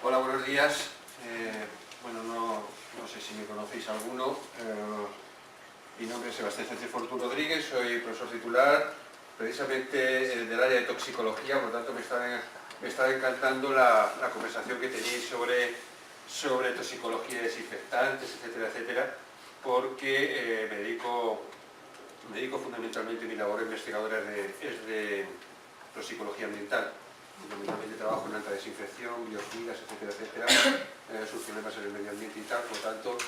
Hola, buenos días. Bueno, no sé si me conocéis alguno. Mi nombre es Sebastián Sánchez Fortún Rodríguez, soy profesor titular, precisamente del área de toxicología, por lo tanto me está encantando la conversación que tenéis sobre toxicología de desinfectantes, etcétera, etcétera, porque me dedico fundamentalmente, mi labor investigadora es de toxicología ambiental. Fundamentalmente trabajo en alta desinfección, biocidas, etcétera, etcétera, sus problemas en el medio ambiente y tal. Por lo tanto,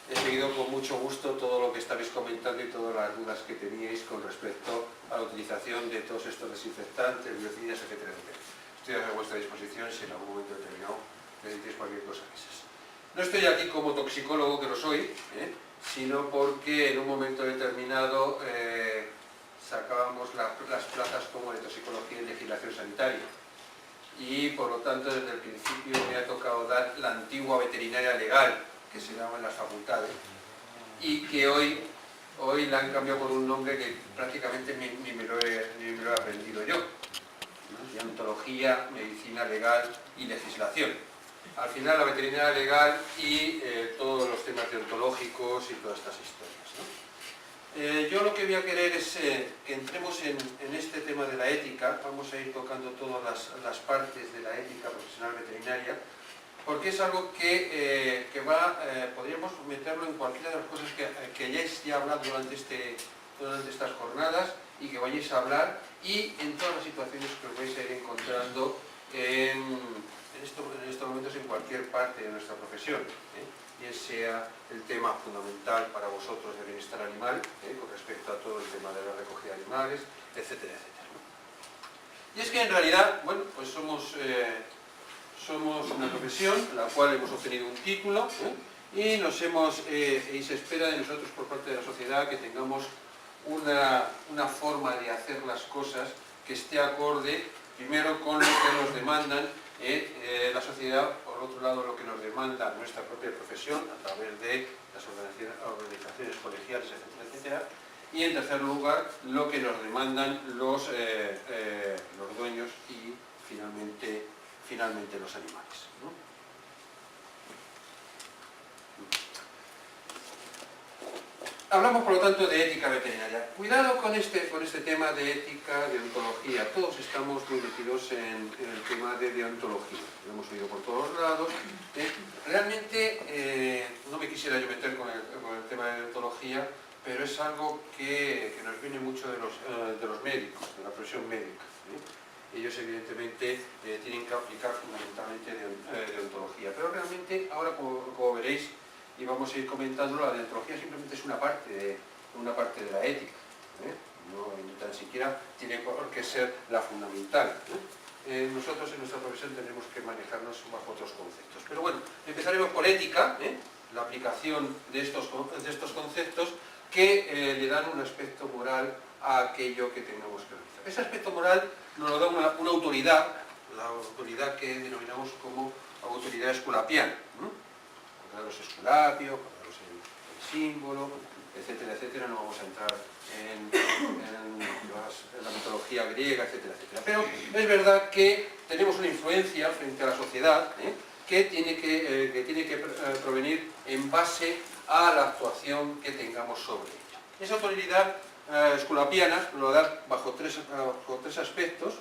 he seguido con mucho gusto todo lo que estabais comentando y todas las dudas que teníais con respecto a la utilización de todos estos desinfectantes, biocidas, etcétera, etcétera. Estoy a vuestra disposición si en algún momento determinado necesitáis cualquier cosa de esas. No estoy aquí como toxicólogo, que lo soy, sino porque en un momento determinado sacábamos las plazas como de toxicología y legislación sanitaria. Y por lo tanto desde el principio me ha tocado dar la antigua veterinaria legal, que se llama en las facultades, y que hoy la han cambiado por un nombre que prácticamente ni me lo he aprendido yo, ¿no? Deontología, medicina legal y legislación. Al final la veterinaria legal y todos los temas deontológicos y todas estas historias, ¿no? Yo lo que voy a querer es que entremos en este tema de la ética. Vamos a ir tocando todas las partes de la ética profesional veterinaria, porque es algo que podríamos meterlo en cualquiera de las cosas que hayáis ya hablado durante estas jornadas y que vayáis a hablar, y en todas las situaciones que os vais a ir encontrando en estos momentos en cualquier parte de nuestra profesión, bien sea el tema fundamental para vosotros del bienestar animal, con respecto a todo el tema de la recogida de animales, etcétera, etcétera. Y es que en realidad, bueno, pues somos una profesión en la cual hemos obtenido un título, y se espera de nosotros por parte de la sociedad que tengamos una forma de hacer las cosas que esté acorde primero con lo que nos demandan la sociedad, por otro lado lo que nos demanda nuestra propia profesión a través de las organizaciones colegiales, etcétera, etcétera, y en tercer lugar lo que nos demandan los dueños y finalmente los animales, ¿no? Hablamos, por lo tanto, de ética veterinaria. Cuidado con este tema de ética, de deontología. Todos estamos muy metidos en el tema de deontología. Lo hemos oído por todos lados. Realmente, no me quisiera yo meter con el tema de deontología, pero es algo que nos viene mucho de los médicos, de la profesión médica. Ellos, evidentemente, tienen que aplicar fundamentalmente deontología. Pero realmente, ahora, como veréis, y vamos a ir comentando, la deontología simplemente es una parte de la ética, no tan siquiera tiene por qué ser la fundamental. Nosotros en nuestra profesión tenemos que manejarnos bajo otros conceptos. Pero bueno, empezaremos por ética, la aplicación de estos conceptos que le dan un aspecto moral a aquello que tengamos que realizar. Ese aspecto moral nos lo da una autoridad, la autoridad que denominamos como autoridad esculapiana. Los esculapio, el símbolo, etcétera, etcétera. No vamos a entrar en la mitología griega, etcétera, etcétera. Pero es verdad que tenemos una influencia frente a la sociedad que tiene que provenir en base a la actuación que tengamos sobre ella. Esa autoridad esculapiana lo da bajo tres aspectos.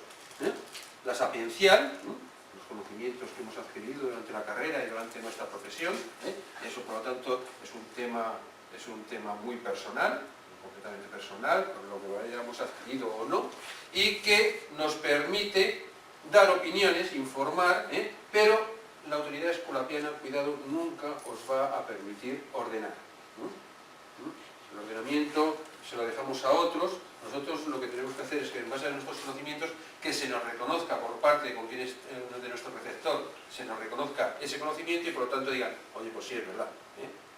La sapiencial, los conocimientos que hemos adquirido durante la carrera y durante nuestra profesión, eso por lo tanto es un tema muy personal, completamente personal, con lo que hayamos adquirido o no, y que nos permite dar opiniones, informar, pero la autoridad esculapiana, cuidado, nunca os va a permitir ordenar. El ordenamiento se lo dejamos a otros. Nosotros lo que tenemos que hacer es que en base a nuestros conocimientos, que se nos reconozca por parte de nuestro preceptor, se nos reconozca ese conocimiento y por lo tanto digan, oye, pues sí, es verdad,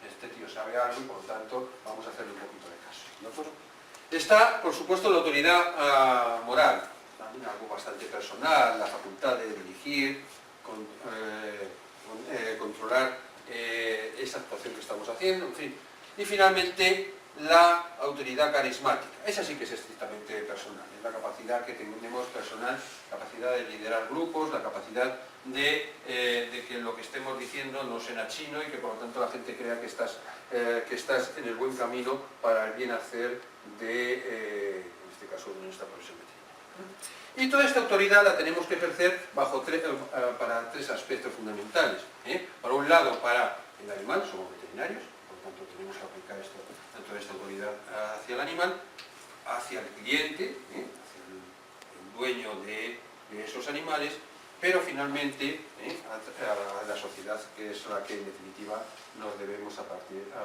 este tío sabe algo y por lo tanto vamos a hacerle un poquito de caso, ¿de acuerdo? Está, por supuesto, la autoridad moral, también algo bastante personal, la facultad de dirigir, controlar esa actuación que estamos haciendo, en fin. Y finalmente, la autoridad carismática. Esa sí que es estrictamente personal, es la capacidad que tenemos personal, capacidad de liderar grupos, la capacidad de que lo que estemos diciendo no suena chino y que por lo tanto la gente crea que estás en el buen camino para el bien hacer de, en este caso, de nuestra profesión veterinaria. Y toda esta autoridad la tenemos que ejercer para tres aspectos fundamentales. Por un lado, para el animal, somos veterinarios, por lo tanto tenemos que aplicar toda esta autoridad hacia el animal, hacia el cliente, hacia el dueño de esos animales, pero finalmente a la sociedad, que es la que en definitiva nos debemos a partir de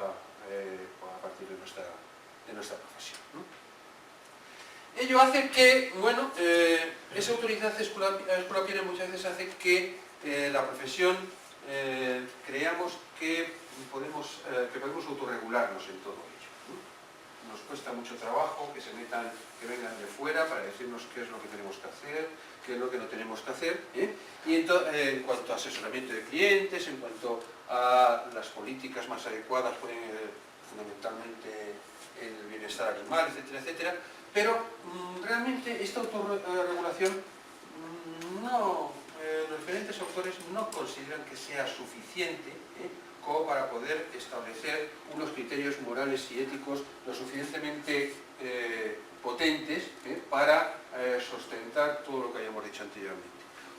nuestra profesión, ¿no? Ello hace que, bueno, esa autoridad escolapiana muchas veces hace que la profesión creamos que podemos autorregularnos en todo ello, ¿no? Nos cuesta mucho trabajo que vengan de fuera para decirnos qué es lo que tenemos que hacer, qué es lo que no tenemos que hacer, y en cuanto a asesoramiento de clientes, en cuanto a las políticas más adecuadas, fundamentalmente el bienestar animal, etcétera, etcétera. Pero realmente esta autorregulación los diferentes autores no consideran que sea suficiente como para poder establecer unos criterios morales y éticos lo suficientemente potentes para sustentar todo lo que hayamos dicho anteriormente.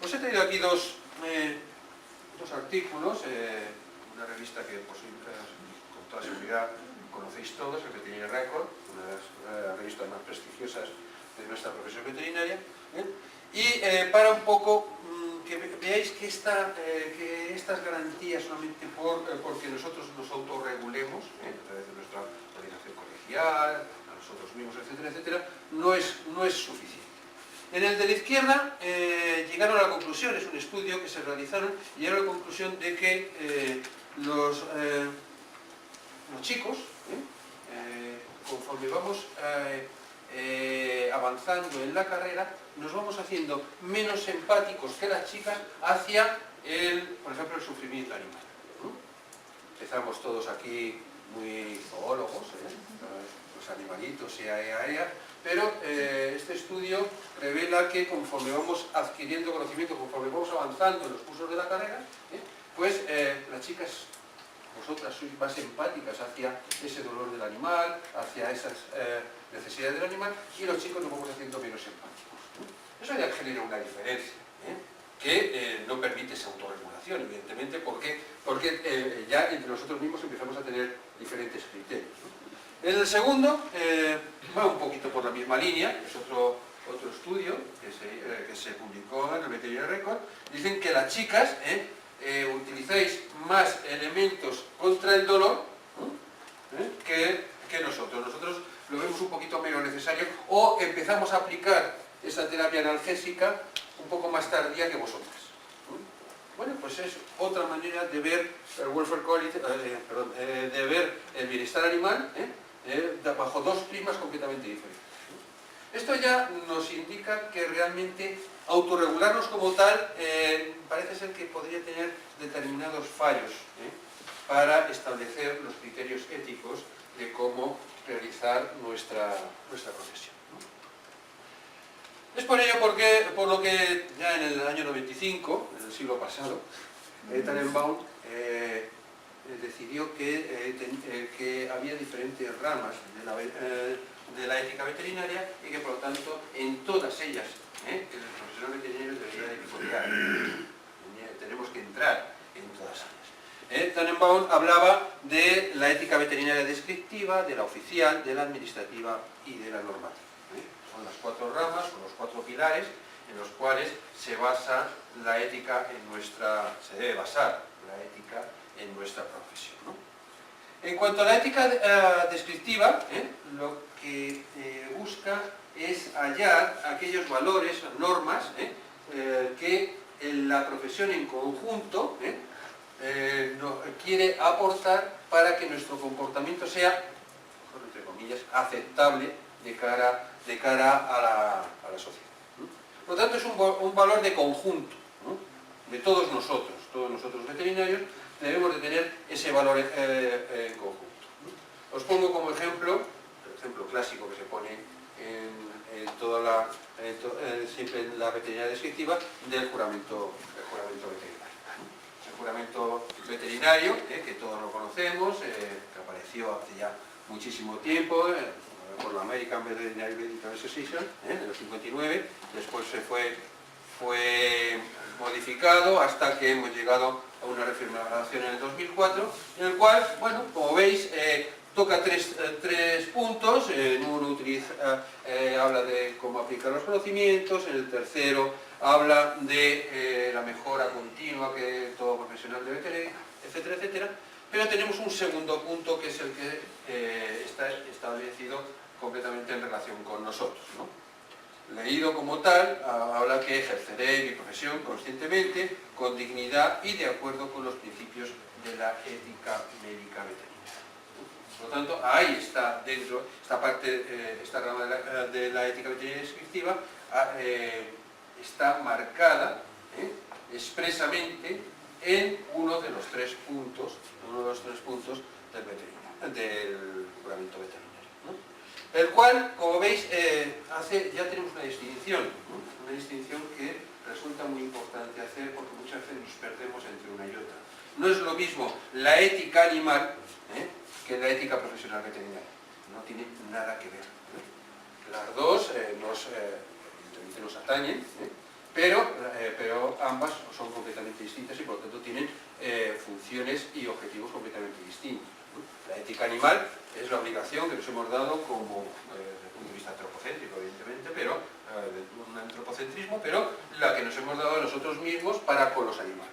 Os he traído aquí dos artículos, una revista que con toda seguridad conocéis todos, el Veterinary Record, una de las revistas más prestigiosas de nuestra profesión veterinaria, y para un poco que veáis que estas garantías solamente porque nosotros nos autorregulemos, a través de nuestra organización colegial, a nosotros mismos, etcétera, etcétera, no es suficiente. En el de la izquierda llegaron a la conclusión, es un estudio que se realizaron, y llegaron a la conclusión de que los chicos, conforme vamos avanzando en la carrera, nos vamos haciendo menos empáticos que las chicas hacia, por ejemplo, el sufrimiento animal, ¿no? Empezamos todos aquí muy zoólogos, los animalitos, pero este estudio revela que conforme vamos adquiriendo conocimiento, conforme vamos avanzando en los cursos de la carrera, pues las chicas, vosotras sois más empáticas hacia ese dolor del animal, hacia esas necesidades del animal, y los chicos nos vamos haciendo menos empáticos, ¿no? Eso ya genera una diferencia, que no permite esa autorregulación, evidentemente, porque ya entre nosotros mismos empezamos a tener diferentes criterios, ¿no? En el segundo, va un poquito por la misma línea, es otro estudio que se publicó en el Veterinary Record. Dicen que las chicas utilizáis más elementos contra el dolor que nosotros. Nosotros lo vemos un poquito menos necesario, o empezamos a aplicar esa terapia analgésica un poco más tardía que vosotras. Bueno, pues es otra manera de ver el welfare quality, de ver el bienestar animal bajo dos prismas completamente diferentes. Esto ya nos indica que realmente autorregularnos como tal parece ser que podría tener determinados fallos para establecer los criterios éticos de cómo realizar nuestra profesión, ¿no? Es por ello por lo que ya en el año 95, en el siglo pasado, Tannenbaum decidió que había diferentes ramas de la ética veterinaria y que por lo tanto en todas ellas el profesional veterinario debería de picotear. Tenemos que entrar en todas ellas. Tannenbaum hablaba de la ética veterinaria descriptiva, de la oficial, de la administrativa y de la normativa. Son las cuatro ramas, son los cuatro pilares en los cuales se debe basar la ética en nuestra profesión, ¿no? En cuanto a la ética descriptiva, lo que busca es hallar aquellos valores, normas, que la profesión en conjunto quiere aportar para que nuestro comportamiento sea, entre comillas, aceptable de cara a la sociedad, ¿no? Por lo tanto, es un valor de conjunto, ¿no? De todos nosotros veterinarios, debemos de tener ese valor en conjunto, ¿no? Os pongo como ejemplo, el ejemplo clásico que se pone siempre en la veterinaria descriptiva, del juramento juramento veterinario. El juramento veterinario, que todos lo conocemos, que apareció hace ya muchísimo tiempo, por la American Veterinary Medical Association, en el 59, después se fue modificado hasta que hemos llegado a una reformulación en el 2004, en el cual, bueno, como veis, toca tres puntos. En uno habla de cómo aplicar los conocimientos, en el tercero habla de la mejora continua que todo profesional debe tener, etcétera, etcétera. Pero tenemos un segundo punto que es el que está establecido completamente en relación con nosotros, ¿no? Leído como tal, habla que ejerceré mi profesión conscientemente, con dignidad y de acuerdo con los principios de la ética médica veterinaria. Por lo tanto, ahí está dentro, esta parte, esta rama de la ética veterinaria descriptiva, está marcada expresamente en uno de los tres puntos del juramento veterinario, ¿no? El cual, como veis, ya tenemos una distinción, ¿no? Una distinción que resulta muy importante hacer porque muchas veces nos perdemos entre una y otra. No es lo mismo la ética animal que la ética profesional veterinaria. No tiene nada que ver. Las dos evidentemente nos atañen, pero ambas son completamente distintas y por lo tanto tienen funciones y objetivos completamente distintos. La ética animal es la obligación que nos hemos dado como, desde el punto de vista antropocéntrico, evidentemente, pero un antropocentrismo, pero la que nos hemos dado a nosotros mismos para con los animales.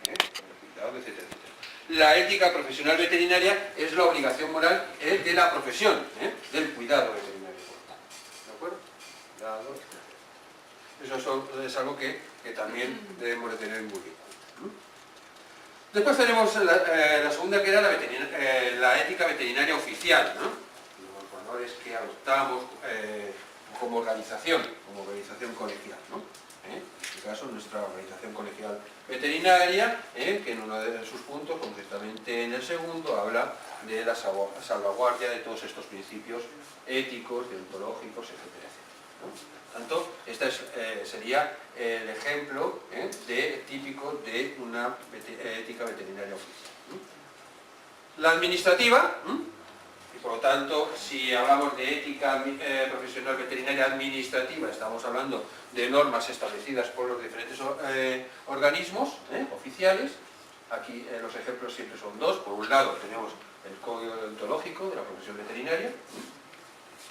Cuidado, etcétera, etcétera. La ética profesional veterinaria es la obligación moral de la profesión, del cuidado veterinario. ¿De acuerdo? Cuidado. Eso es algo que también debemos de tener muy bien. Después tenemos la segunda, que era la ética veterinaria oficial, ¿no? Los valores que adoptamos como organización colegial, ¿no? En este caso, nuestra organización colegial veterinaria, que en uno de sus puntos, concretamente en el segundo, habla de la salvaguardia de todos estos principios éticos, deontológicos, etcétera, etcétera, ¿no? Tanto, este sería el ejemplo típico de una ética veterinaria oficial. La administrativa, y por lo tanto, si hablamos de ética profesional veterinaria administrativa, estamos hablando de normas establecidas por los diferentes organismos oficiales. Aquí los ejemplos siempre son dos. Por un lado tenemos el Código Deontológico de la Profesión Veterinaria,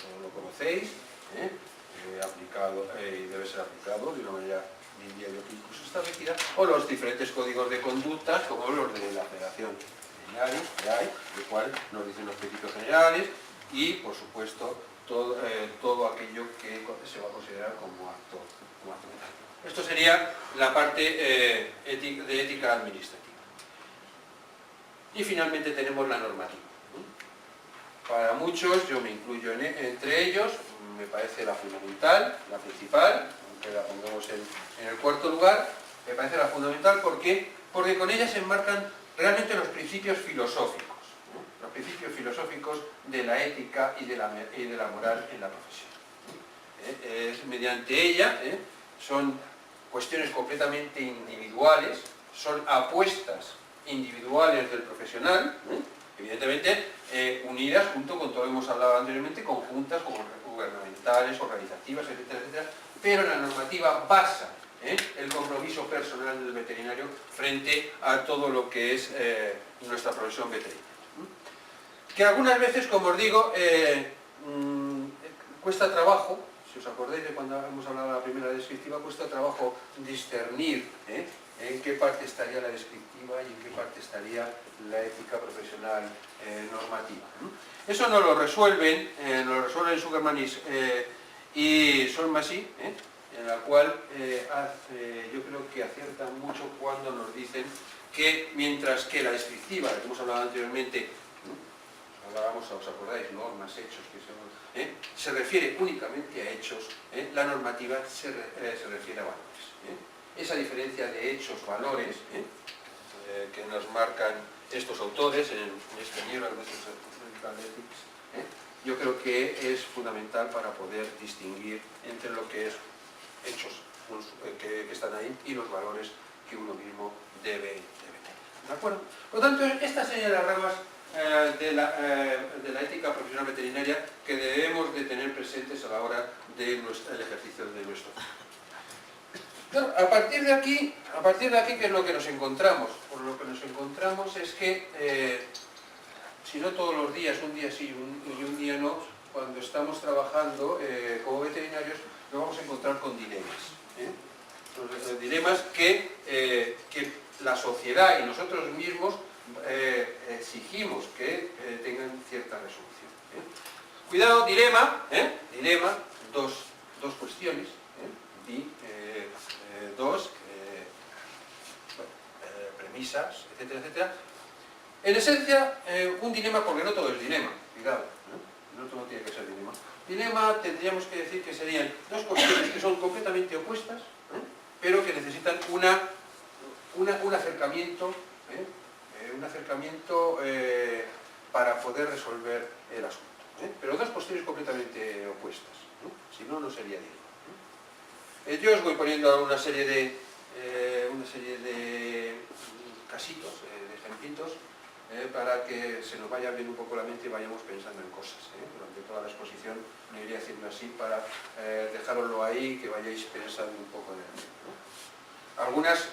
todos lo conocéis, aplicado y debe ser aplicado de una manera limpia y incluso establecida, o los diferentes códigos de conducta, como los de la Federación Veterinaria, que hay, el cual nos dicen los principios generales y, por supuesto, todo aquello que se va a considerar como acto penal. Esto sería la parte de ética administrativa. Y finalmente tenemos la normativa. Para muchos, yo me incluyo entre ellos, me parece la fundamental, la principal, aunque la pongamos en el cuarto lugar, me parece la fundamental porque con ella se enmarcan realmente los principios filosóficos, ¿no? Los principios filosóficos de la ética y de la moral en la profesión. Es mediante ella, son cuestiones completamente individuales, son apuestas individuales del profesional, evidentemente unidas junto con todo lo que hemos hablado anteriormente, conjuntas, como gubernamentales, organizativas, etcétera, etcétera, pero la normativa basa el compromiso personal del veterinario frente a todo lo que es nuestra profesión veterinaria. Que algunas veces, como os digo, cuesta trabajo, si os acordáis de cuando hemos hablado de la primera descriptiva, cuesta trabajo discernir en qué parte estaría la descriptiva y en qué parte estaría la ética profesional normativa. Eso nos lo resuelven Sugermanis y Solmasi, en la cual yo creo que aciertan mucho cuando nos dicen que mientras que la descriptiva, la que hemos hablado anteriormente, os acordáis, normas, hechos, se refiere únicamente a hechos, la normativa se refiere a valores. Esa diferencia de hechos, valores, que nos marcan estos autores en este libro, yo creo que es fundamental para poder distinguir entre lo que es hechos que están ahí y los valores que uno mismo debe tener. ¿De acuerdo? Por lo tanto, estas serían las reglas de la ética profesional veterinaria que debemos de tener presentes a la hora del ejercicio de nuestro trabajo. Claro, a partir de aquí, ¿qué es lo que nos encontramos? Pues lo que nos encontramos es que, si no todos los días, un día sí y un día no, cuando estamos trabajando como veterinarios, nos vamos a encontrar con dilemas. Dilemas que la sociedad y nosotros mismos exigimos que tengan cierta resolución. Cuidado, dilema, dos cuestiones, dos premisas, etcétera, etcétera. En esencia, un dilema, porque no todo es dilema, cuidado, no todo tiene que ser dilema. Dilema tendríamos que decir que serían dos cuestiones que son completamente opuestas, pero que necesitan un acercamiento, para poder resolver el asunto. Pero dos cuestiones completamente opuestas, si no, no sería dilema. Yo os voy poniendo una serie de casitos, de ejemplitos, para que se nos vaya abriendo un poco la mente y vayamos pensando en cosas. Durante toda la exposición lo iré haciendo así para dejároslo ahí y que vayáis pensando un poco en el tema. Algunas,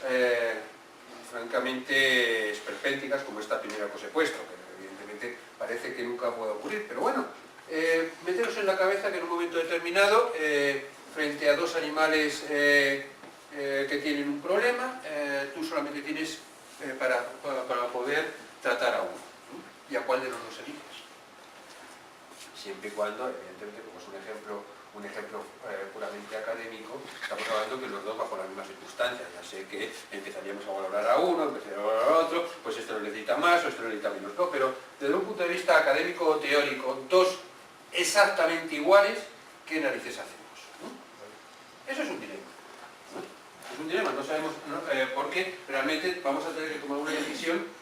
francamente, esperpénticas, como esta primera que os he puesto, que evidentemente parece que nunca puede ocurrir, pero bueno, meteros en la cabeza que en un momento determinado, frente a dos animales que tienen un problema, tú solamente tienes para poder tratar a uno. ¿Y a cuál de los dos eliges? Siempre y cuando, evidentemente, como es un ejemplo puramente académico, estamos hablando que los dos bajo las mismas circunstancias. Ya sé que empezaríamos a valorar a uno, empezaríamos a valorar a otro, pues esto lo necesita más o esto lo necesita menos. No, pero desde un punto de vista académico o teórico, dos exactamente iguales, ¿qué narices hacemos? Eso es un dilema. Es un dilema, no sabemos por qué realmente vamos a tener que tomar una decisión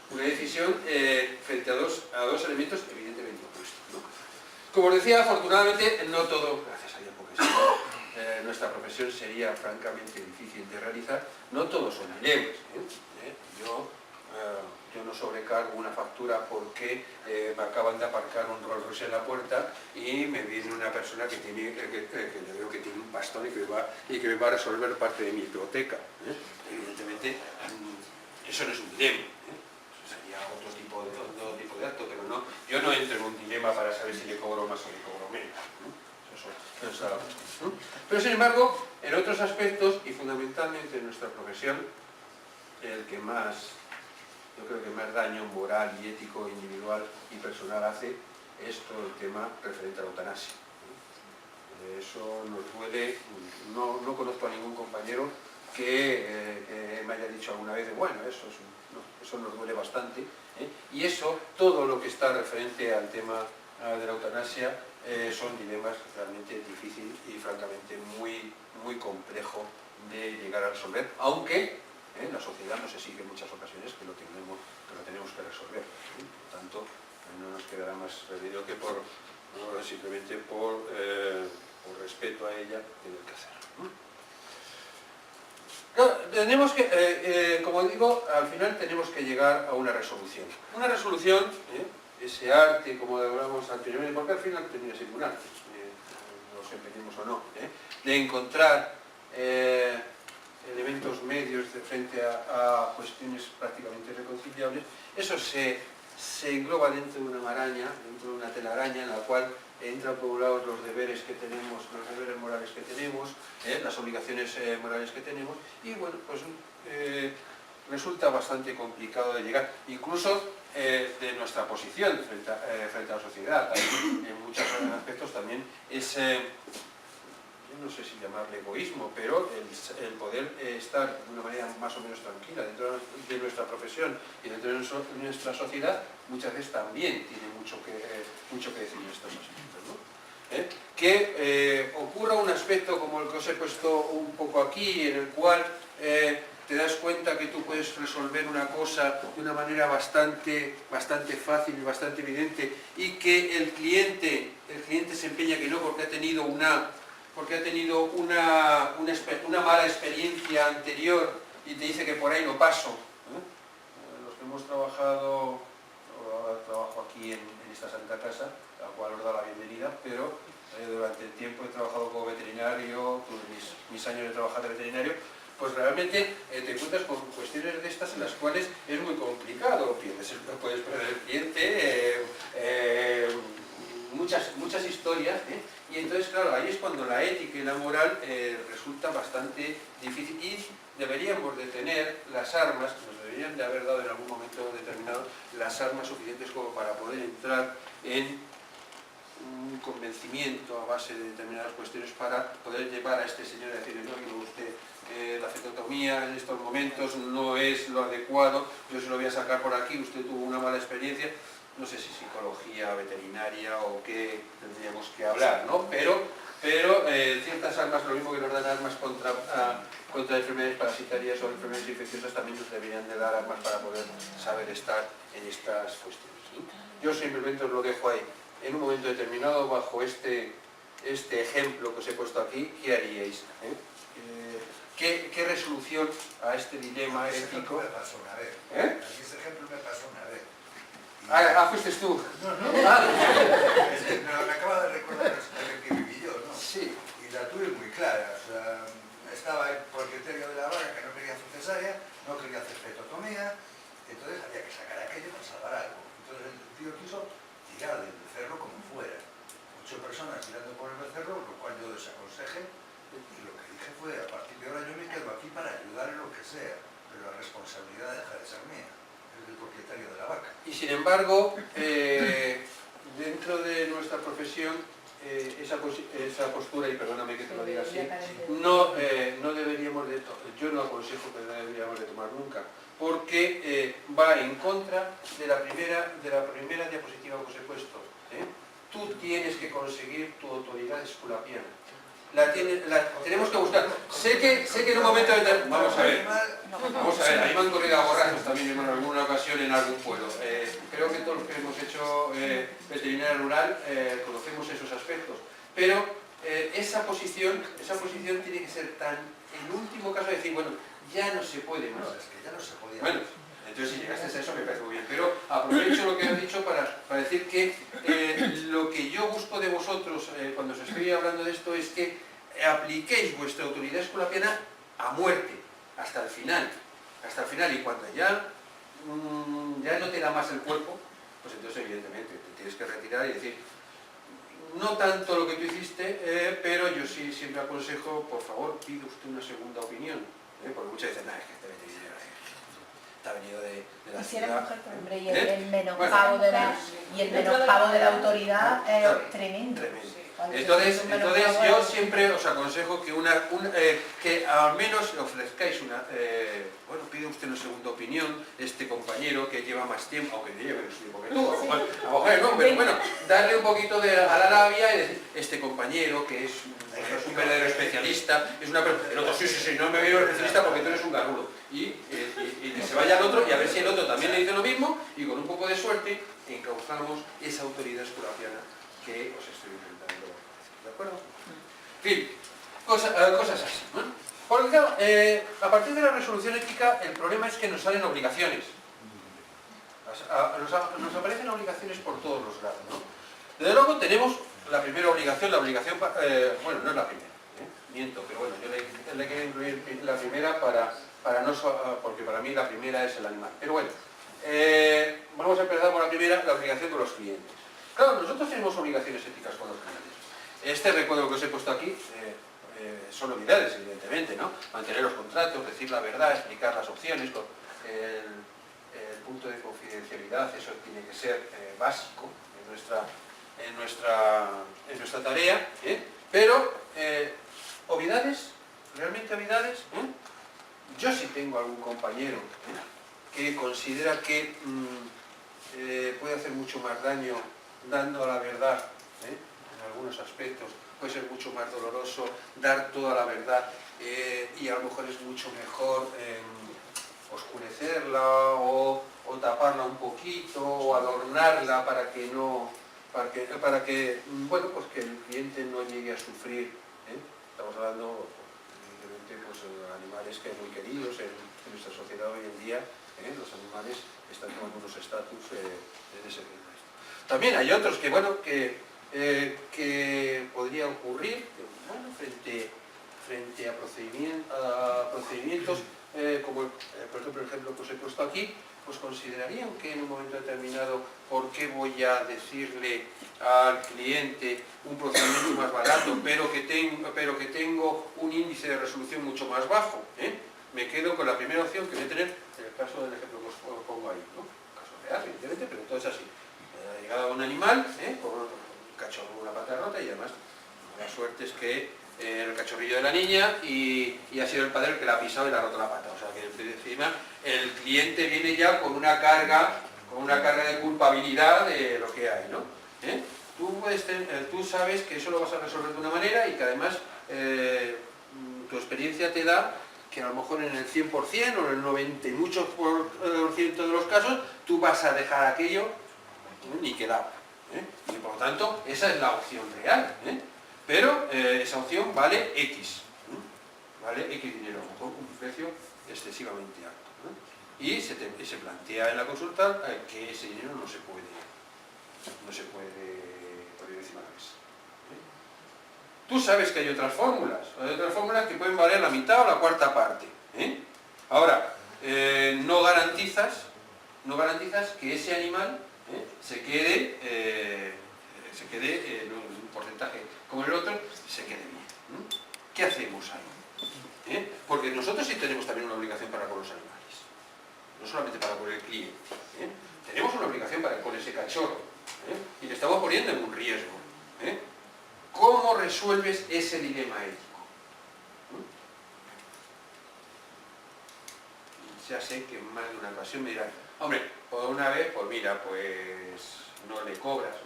frente a dos elementos evidentemente opuestos. Como os decía, afortunadamente no todo, gracias a Dios, porque si no, nuestra profesión sería francamente difícil de realizar, no todos son dilemas. Yo no sobrecargo una factura porque me acaban de aparcar un Rolls Royce en la puerta y me viene una persona que le veo que tiene un bastón y que me va a resolver parte de mi hipoteca. Evidentemente, eso no es un dilema. Sería otro tipo de acto, pero no, yo no entro en un dilema para saber si le cobro más o le cobro menos. Pero sin embargo, en otros aspectos, y fundamentalmente en nuestra profesión, el que más, yo creo que más daño moral y ético, individual y personal hace, es todo el tema referente a la eutanasia. Eso nos duele, no conozco a ningún compañero que me haya dicho alguna vez, bueno, eso nos duele bastante, y eso, todo lo que está referente al tema de la eutanasia, son dilemas realmente difíciles y francamente muy complejo de llegar a resolver, aunque la sociedad nos exige en muchas ocasiones que lo tenemos que resolver. Por tanto, no nos quedará más remedio que simplemente por respeto a ella tener que hacerlo. Claro, tenemos que, como digo, al final tenemos que llegar a una resolución. Una resolución, ese arte, como hablamos anteriormente, porque al final termina siendo un arte, nos empeñemos o no, de encontrar elementos medios de frente a cuestiones prácticamente irreconciliables. Eso se engloba dentro de una maraña, dentro de una telaraña en la cual entran por un lado los deberes que tenemos, los deberes morales que tenemos, las obligaciones morales que tenemos, y bueno, pues resulta bastante complicado de llegar, incluso de nuestra posición frente a la sociedad. También, en muchos aspectos también es, yo no sé si llamarle egoísmo, pero el poder estar de una manera más o menos tranquila dentro de nuestra profesión y dentro de nuestra sociedad, muchas veces también tiene mucho que decir en estos aspectos, ¿no? Que ocurra un aspecto como el que os he puesto un poco aquí, en el cual te das cuenta que tú puedes resolver una cosa de una manera bastante fácil y bastante evidente, y que el cliente se empeña que no, porque ha tenido una mala experiencia anterior y te dice que por ahí no paso. Los que hemos trabajado, trabajo aquí en esta Santa Casa, a la cual os da la bienvenida, pero durante el tiempo he trabajado como veterinario, tuve mis años de trabajar de veterinario, pues realmente te encuentras con cuestiones de estas en las cuales es muy complicado, puedes perder el cliente, muchas historias, y entonces claro, ahí es cuando la ética y la moral resulta bastante difícil, y deberíamos de tener las armas, nos deberían de haber dado en algún momento determinado las armas suficientes como para poder entrar en un convencimiento a base de determinadas cuestiones para poder llevar a este señor a decirle, no, usted, la cetotomía en estos momentos no es lo adecuado, yo se lo voy a sacar por aquí, usted tuvo una mala experiencia, no sé si psicología veterinaria o qué tendríamos que hablar, ¿no? Pero ciertas armas, lo mismo que nos dan armas contra enfermedades parasitarias o enfermedades infecciosas, también nos deberían de dar armas para poder saber estar en estas cuestiones, ¿sí? Yo simplemente os lo dejo ahí. En un momento determinado, bajo este ejemplo que os he puesto aquí, ¿qué haríais? ¿Qué resolución a este dilema ético? Me pasó una vez. Ese ejemplo me pasó una vez. Fuiste tú. No. Me acaba de recordar la situación que viví yo, ¿no? Sí. Y la tuve muy clara. O sea, estaba por el criterio de la vaca que no quería hacer cesárea, no quería hacer fetotomía, entonces había que sacar aquello para salvar algo. Entonces el tío quiso tirar del becerro como fuera. 8 personas tirando por el becerro, lo cual yo desaconsejé, y lo que dije fue, a partir de ahora yo me quedo aquí para ayudar en lo que sea, pero la responsabilidad deja de ser mía, es del propietario de la vaca. Y sin embargo, dentro de nuestra profesión, esa postura, y perdóname que te lo diga así, no deberíamos de, yo no aconsejo que deberíamos de tomar nunca, porque va en contra de la primera diapositiva que os he puesto. Tú tienes que conseguir tu autoridad esculapiana. Tenemos que buscar. Sé que en un momento determinado... Vamos a ver, ahí me han corrido a borrachos también en alguna ocasión en algún pueblo. Creo que todos los que hemos hecho veterinaria rural conocemos esos aspectos. Pero esa posición tiene que ser tan, en último caso, decir, bueno, ya no se puede más. No, es que ya no se podía. Bueno, entonces si llegaste a eso me parece muy bien, pero aprovecho lo que he dicho para decir que lo que yo busco de vosotros cuando os estoy hablando de esto es que apliquéis vuestra autoridad esculapiana a muerte, hasta el final, y cuando ya no te da más el cuerpo, pues entonces evidentemente te tienes que retirar y decir, no tanto lo que tú hiciste, pero yo sí siempre aconsejo, por favor, pide usted una segunda opinión, porque muchas veces, es que este veterinario ha venido de la ciudad. Mujer, hombre, y el menoscabo de la autoridad es tremendo. Entonces yo siempre os aconsejo que al menos ofrezcáis pide usted una segunda opinión, este compañero que lleva más tiempo, aunque lleve menos tiempo que tú, a lo mejor no, pero bueno, darle un poquito a la labia y decir, este compañero que es un verdadero especialista, es una persona, el otro, sí, no me veo especialista porque tú eres un garrulo, y que se vaya al otro y a ver si el otro también le dice lo mismo, y con un poco de suerte encauzamos esa autoridad esculapiana que os estoy intentando hacer, ¿de acuerdo? En fin, cosas así, ¿no? Porque claro, a partir de la resolución ética, el problema es que nos salen obligaciones. Nos aparecen obligaciones por todos los lados, ¿no? Desde luego tenemos la primera obligación, bueno, no es la primera, miento, pero bueno, yo le quiero incluir la primera porque para mí la primera es el animal. Pero bueno, vamos a empezar por la primera, la obligación con los clientes. Claro, nosotros tenemos obligaciones éticas con los clientes. Este recuerdo que os he puesto aquí son novedades, evidentemente, ¿no? Mantener los contratos, decir la verdad, explicar las opciones, el punto de confidencialidad, eso tiene que ser básico en nuestra tarea, pero obviedades, realmente obviedades, yo sí tengo algún compañero que considera que puede hacer mucho más daño dando la verdad en algunos aspectos, puede ser mucho más doloroso dar toda la verdad y a lo mejor es mucho mejor oscurecerla o taparla un poquito o adornarla para que bueno, pues que el cliente no llegue a sufrir. Estamos hablando evidentemente, pues, animales que muy queridos en nuestra sociedad hoy en día, los animales están tomando unos estatus en ese tema. También hay otros que, bueno, que podría ocurrir, bueno, frente a procedimientos como, por ejemplo, el ejemplo que os he puesto aquí, pues considerarían que en un momento determinado, ¿por qué voy a decirle al cliente un procedimiento más barato, pero que tengo un índice de resolución mucho más bajo? Me quedo con la primera opción que voy a tener en el caso del ejemplo que os pongo ahí, ¿no? Caso real, evidentemente, pero todo es así. Ha llegado un animal con un cachorro con una pata rota y además la suerte es que el cachorrillo de la niña y ha sido el padre el que la ha pisado y le ha roto la pata. O sea que encima el cliente viene ya con una carga de culpabilidad de lo que hay, ¿no? Tú sabes que eso lo vas a resolver de una manera y que además tu experiencia te da que a lo mejor en el 100% o en el 90 y muchos por ciento de los casos tú vas a dejar aquello niquelado. Y por lo tanto esa es la opción real. Pero esa opción vale X, vale X dinero, a lo mejor un precio excesivamente alto, ¿no? Y se plantea en la consulta que ese dinero no se puede poner encima de la mesa. Tú sabes que hay otras fórmulas que pueden valer la mitad o la cuarta parte. Ahora, no garantizas que ese animal se quede en un porcentaje como el otro, se quede bien. ¿Qué hacemos ahí? Porque nosotros sí tenemos también una obligación para con los animales, no solamente para con el cliente. Tenemos una obligación para con ese cachorro, y le estamos poniendo en un riesgo. ¿Cómo resuelves ese dilema ético? Ya sé que en más de una ocasión me dirán, hombre, por una vez, pues mira, pues no le cobras,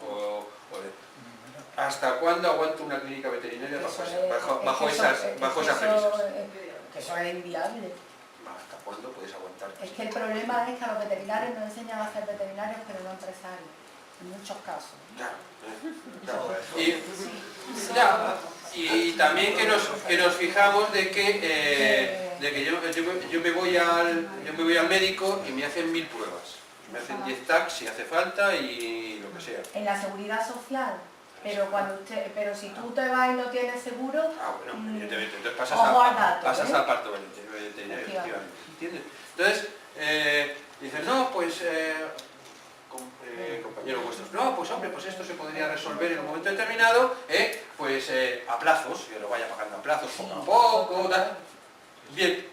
¿hasta cuándo aguanta una clínica veterinaria bajo esas premisas? Que eso es inviable. ¿Hasta cuándo puedes aguantar? Es que el problema es que a los veterinarios nos enseñan a ser veterinarios, pero no empresarios, en muchos casos. Claro. Y también que nos fijamos de que yo me voy al médico y me hacen 1000 pruebas. Me hacen 10 tags si hace falta y lo que sea. En la seguridad social, pero si tú te vas y no tienes seguro... bueno, evidentemente, entonces pasas al parto veterinario, efectivamente, ¿entiendes? Entonces, dicen, no, pues, compañeros vuestros, no, pues hombre, pues esto se podría resolver en un momento determinado, pues a plazos, que lo vaya pagando a plazos poco a poco, tal. Bien,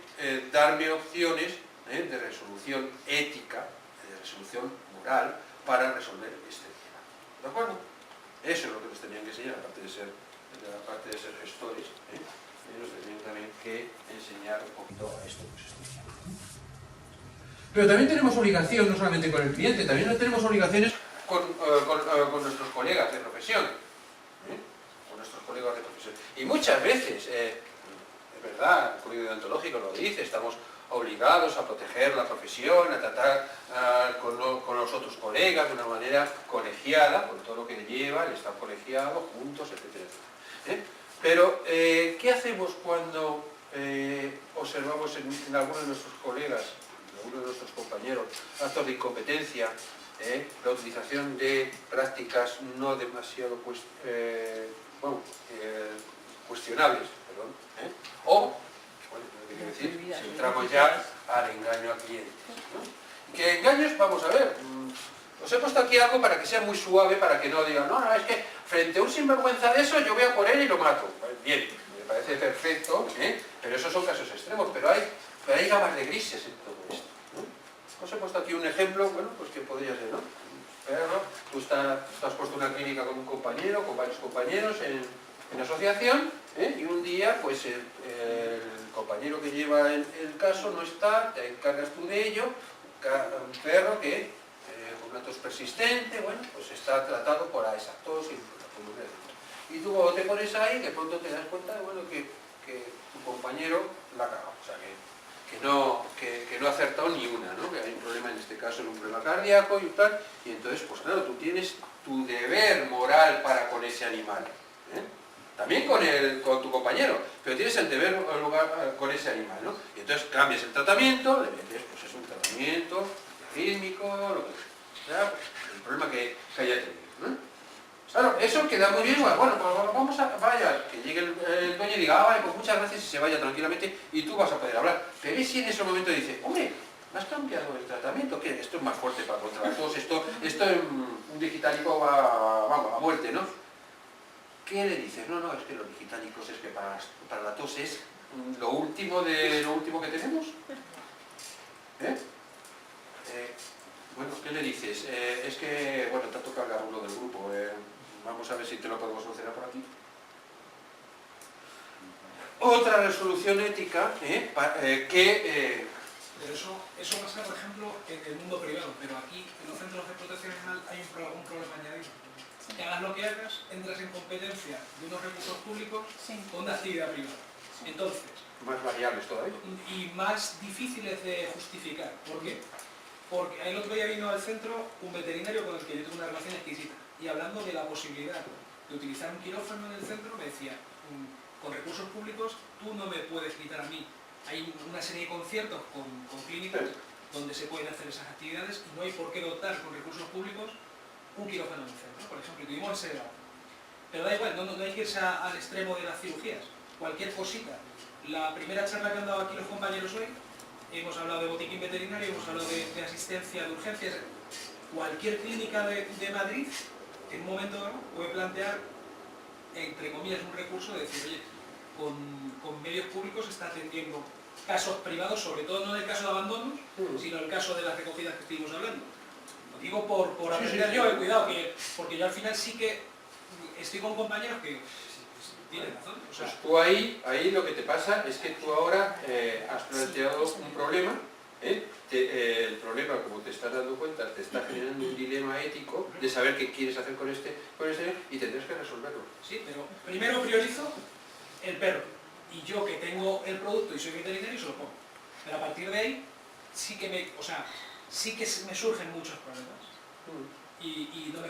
darme opciones de resolución ética, de resolución moral, para resolver este tema. ¿De acuerdo? Eso es lo que nos tenían que enseñar, aparte de ser gestores, nos tenían también que enseñar un poquito a esto que os estoy diciendo. Pero también tenemos obligación, no solamente con el cliente, también tenemos obligaciones con nuestros colegas de profesión. Y muchas veces, es verdad, el Código Deontológico lo dice, estamos obligados a proteger la profesión, a tratar con los otros colegas de una manera colegiada, con todo lo que lleva el estar colegiado, juntos, etcétera, etcétera. Pero, ¿qué hacemos cuando observamos en algunos de nuestros colegas, en algunos de nuestros compañeros, actos de incompetencia, la utilización de prácticas no demasiado cuestionables, o, quiero decir, si entramos ya al engaño al cliente, ¿no? ¿Qué engaños? Vamos a ver. Os he puesto aquí algo para que sea muy suave, para que no digan, no, es que frente a un sinvergüenza de eso yo voy a por él y lo mato. Bien, me parece perfecto, pero esos son casos extremos, pero hay gamas de grises en todo esto, ¿no? Os he puesto aquí un ejemplo, bueno, pues que podría ser, ¿no? Pero tú has puesto una clínica con un compañero, con varios compañeros en asociación, y un día, pues el compañero que lleva el caso no está, te encargas tú de ello, un perro que con una tos persistente, bueno, pues está tratado por esa tos y tú te pones ahí y de pronto te das cuenta de, bueno, que tu compañero la ha cagado, o sea, que no ha acertado ni una, ¿no? Que hay un problema, en este caso, un problema cardíaco y tal, y entonces, pues claro, tú tienes tu deber moral para con ese animal, también con tu compañero, pero tienes el deber lugar con ese animal, ¿no? Y entonces cambias el tratamiento, le metes, pues es un tratamiento rítmico, lo que sea, el problema que haya tenido, ¿no? Claro, eso queda muy bien, bueno, pues vamos a, vaya, que llegue el dueño y diga, ay, pues muchas gracias y se vaya tranquilamente y tú vas a poder hablar. Pero si en ese momento dice, hombre, ¿me has cambiado el tratamiento? ¿Qué? Esto es más fuerte para contra la tos, esto un digitaliko va, vamos, a muerte, ¿no? ¿Qué le dices? No, es que los digitalicos es que para la tos es lo último que tenemos. Bueno, ¿qué le dices? Es que, bueno, te ha tocado hablar uno del grupo, vamos a ver si te lo podemos solucionar por aquí. Otra resolución ética que... Pero eso pasa, por ejemplo, en el mundo privado, pero aquí, en los centros de protección animal, hay un problema añadido. Que hagas lo que hagas, entras en competencia de unos recursos públicos con una actividad privada. Entonces... Más variables todavía. Y más difíciles de justificar. ¿Por qué? Porque el otro día vino al centro un veterinario con el que yo tengo una relación exquisita y hablando de la posibilidad de utilizar un quirófano en el centro me decía, con recursos públicos tú no me puedes quitar a mí. Hay una serie de conciertos con clínicas donde se pueden hacer esas actividades y no hay por qué dotar con recursos públicos un quirófano en el centro, por ejemplo, tuvimos ese debate. Pero da igual, no hay que irse al extremo de las cirugías, cualquier cosita. La primera charla que han dado aquí los compañeros hoy, hemos hablado de botiquín veterinario, hemos hablado de asistencia de urgencias. Cualquier clínica de Madrid, en un momento dado, puede plantear, entre comillas, un recurso de decir, oye, con medios públicos se está atendiendo casos privados, sobre todo no en el caso de abandonos, sino el caso de las recogidas que estuvimos hablando. Lo digo por aprender yo, cuidado, porque yo al final sí que estoy con compañeros que tienen razón. O sea, pues tú ahí lo que te pasa es que tú ahora has planteado un problema, el problema, como te estás dando cuenta, te está generando un dilema ético de saber qué quieres hacer con este y tendrás que resolverlo. Sí, pero primero priorizo el perro y yo que tengo el producto y soy veterinario se lo pongo. Pero a partir de ahí sí que me surgen muchos problemas y no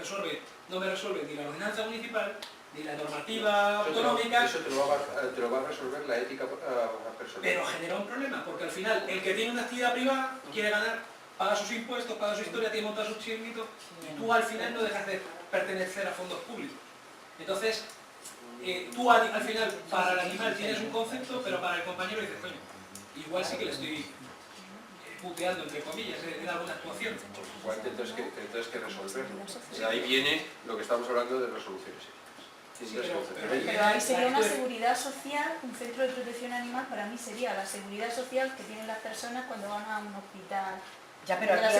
me resuelve ni la ordenanza municipal ni la normativa autonómica. Eso te lo va a resolver la ética personal. Pero genera un problema, porque al final el que tiene una actividad privada quiere ganar, paga sus impuestos, paga su historia, tiene montado su chiringuito y tú al final no dejas de pertenecer a fondos públicos. Entonces, tú al final para el animal tienes un concepto, pero para el compañero dices, coño, igual sí que le estoy puteando, entre comillas, en alguna actuación. Igual tendrás que resolverlo. O sea, ahí viene lo que estamos hablando de resoluciones. Sí, pero ahí sería una seguridad social, un centro de protección animal para mí sería la seguridad social que tienen las personas cuando van a un hospital. Ya, pero aquí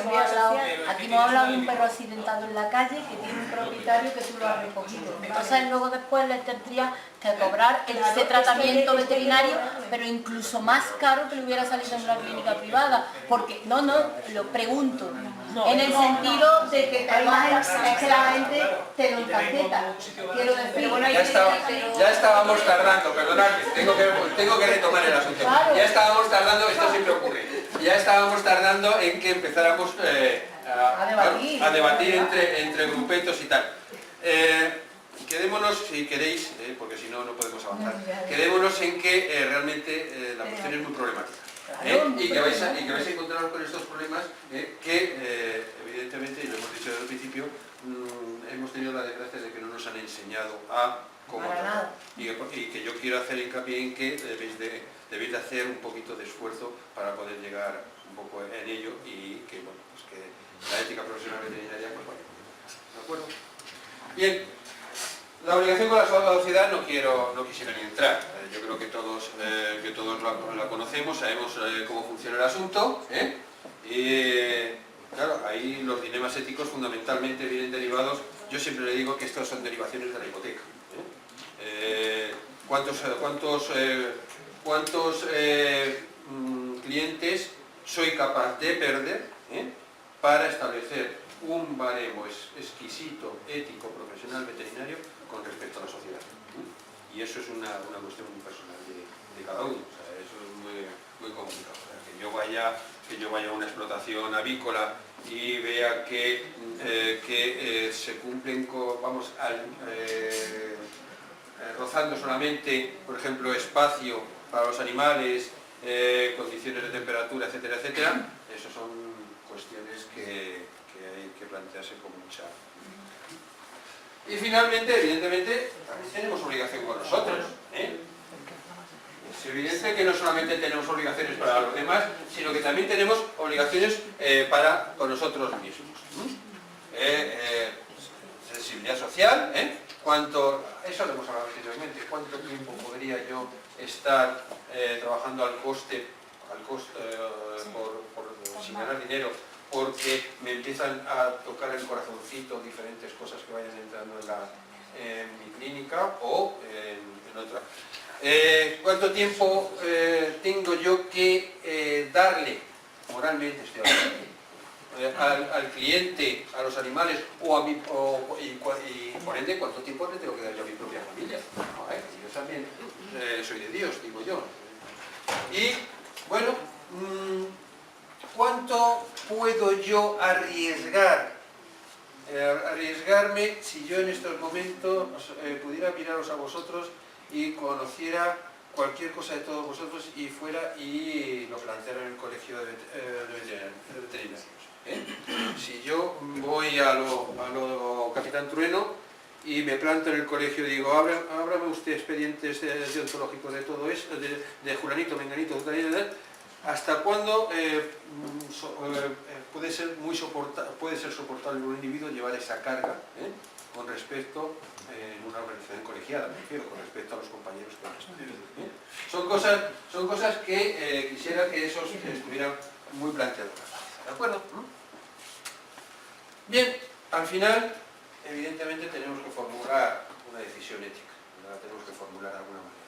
hemos hablado de un perro accidentado en la calle que tiene un propietario que tú lo has recogido. Entonces luego después le tendría que cobrar ese tratamiento veterinario, pero incluso más caro que le hubiera salido en una clínica privada. Porque, lo pregunto, en el sentido de que además es que la gente te lo encarceta. Quiero decir, ya estábamos tardando, perdonadme, tengo que retomar el asunto. Ya estábamos tardando, esto siempre ocurre. Ya estábamos tardando en que empezáramos a debatir entre grupetos y tal. Quedémonos, si queréis, porque si no, no podemos avanzar, quedémonos en que realmente la cuestión es muy problemática. Y que vais a encontrar con estos problemas que, evidentemente, y lo hemos dicho desde el principio, hemos tenido la desgracia de que no nos han enseñado a cómo tratar. Y que yo quiero hacer hincapié en que debéis de hacer un poquito de esfuerzo para poder llegar un poco en ello y que, bueno, pues que la ética profesional veterinaria pues vaya. ¿De acuerdo? Bien, la obligación con la sociedad no quisiera ni entrar. Yo creo que todos la conocemos, sabemos cómo funciona el asunto. Y claro, ahí los dilemas éticos fundamentalmente vienen derivados. Yo siempre le digo que estos son derivaciones de la hipoteca. ¿Cuántos clientes soy capaz de perder para establecer un baremo exquisito, ético, profesional, veterinario con respecto a la sociedad? Y eso es una cuestión muy personal de cada uno. O sea, eso es muy complicado. O sea, que yo vaya a una explotación avícola y vea que se cumplen rozando solamente, por ejemplo, espacio para los animales, condiciones de temperatura, etcétera, etcétera. Esas son cuestiones que hay que plantearse con mucha... Y finalmente, evidentemente, también tenemos obligación con nosotros. Es evidente que no solamente tenemos obligaciones para los demás, sino que también tenemos obligaciones con nosotros mismos. Sensibilidad social, eso lo hemos hablado anteriormente, cuánto tiempo podría yo estar trabajando al coste sin ganar dinero, porque me empiezan a tocar el corazoncito diferentes cosas que vayan entrando en mi clínica o en otra. ¿Cuánto tiempo tengo yo que darle, moralmente estoy hablando, al cliente, a los animales, y por ende, cuánto tiempo le tengo que dar yo a mi propia familia? Yo también soy de Dios, digo yo. Y, bueno, ¿cuánto puedo yo arriesgarme si yo en estos momentos pudiera miraros a vosotros y conociera cualquier cosa de todos vosotros y fuera y lo planteara en el colegio de veterinarios? Si yo voy a lo Capitán Trueno y me planto en el colegio y digo, ábrame usted expedientes deontológicos de todo esto, de Julanito, Menganito, ¿hasta cuándo puede ser soportable un individuo llevar esa carga con respecto, en una organización colegiada, me refiero, con respecto a los compañeros que van a estudiar? Son cosas que quisiera que esos estuvieran muy planteados. ¿De acuerdo? Bien, al final, evidentemente tenemos que formular una decisión ética, la tenemos que formular de alguna manera.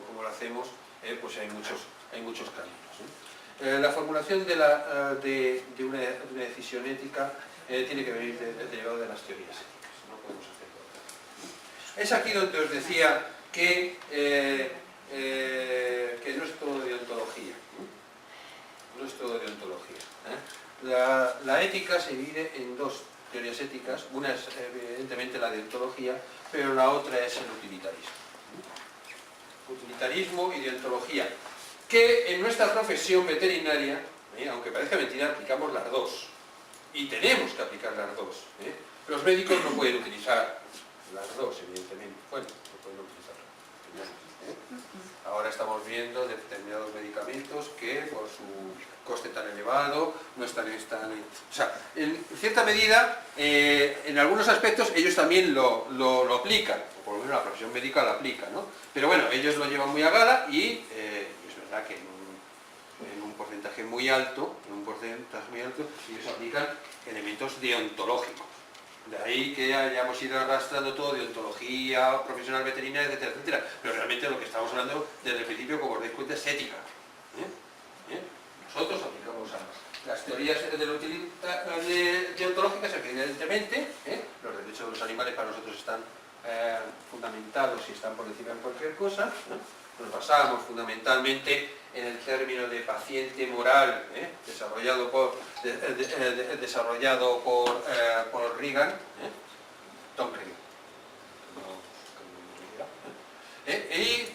¿Cómo lo hacemos? Pues hay muchos caminos. La formulación de una decisión ética tiene que venir derivado de las teorías éticas, no podemos hacerlo de otra manera. Es aquí donde os decía que no es todo deontología. No es todo deontología. La ética se divide en dos teorías éticas. Una es evidentemente la deontología, pero la otra es el utilitarismo. Utilitarismo y deontología, que en nuestra profesión veterinaria, aunque parezca mentira, aplicamos las dos. Y tenemos que aplicar las dos. Los médicos no pueden utilizar las dos, evidentemente. Bueno, no pueden utilizarlas. Ahora estamos viendo determinados medicamentos que por su coste tan elevado no están... O sea, en cierta medida, en algunos aspectos ellos también lo aplican, o por lo menos la profesión médica lo aplica, ¿no? Pero bueno, ellos lo llevan muy a gala y es verdad que en un porcentaje muy alto, ellos aplican elementos deontológicos. De ahí que hayamos ido arrastrando todo, deontología, profesional veterinaria, etcétera, etcétera. Pero realmente lo que estamos hablando desde el principio, como os dais cuenta, es ética. Nosotros aplicamos las teorías deontológicas, evidentemente, los derechos de los animales para nosotros están fundamentados y están por encima de cualquier cosa. Nos basamos fundamentalmente en el término de paciente moral, desarrollado por Reagan, Tom Reagan.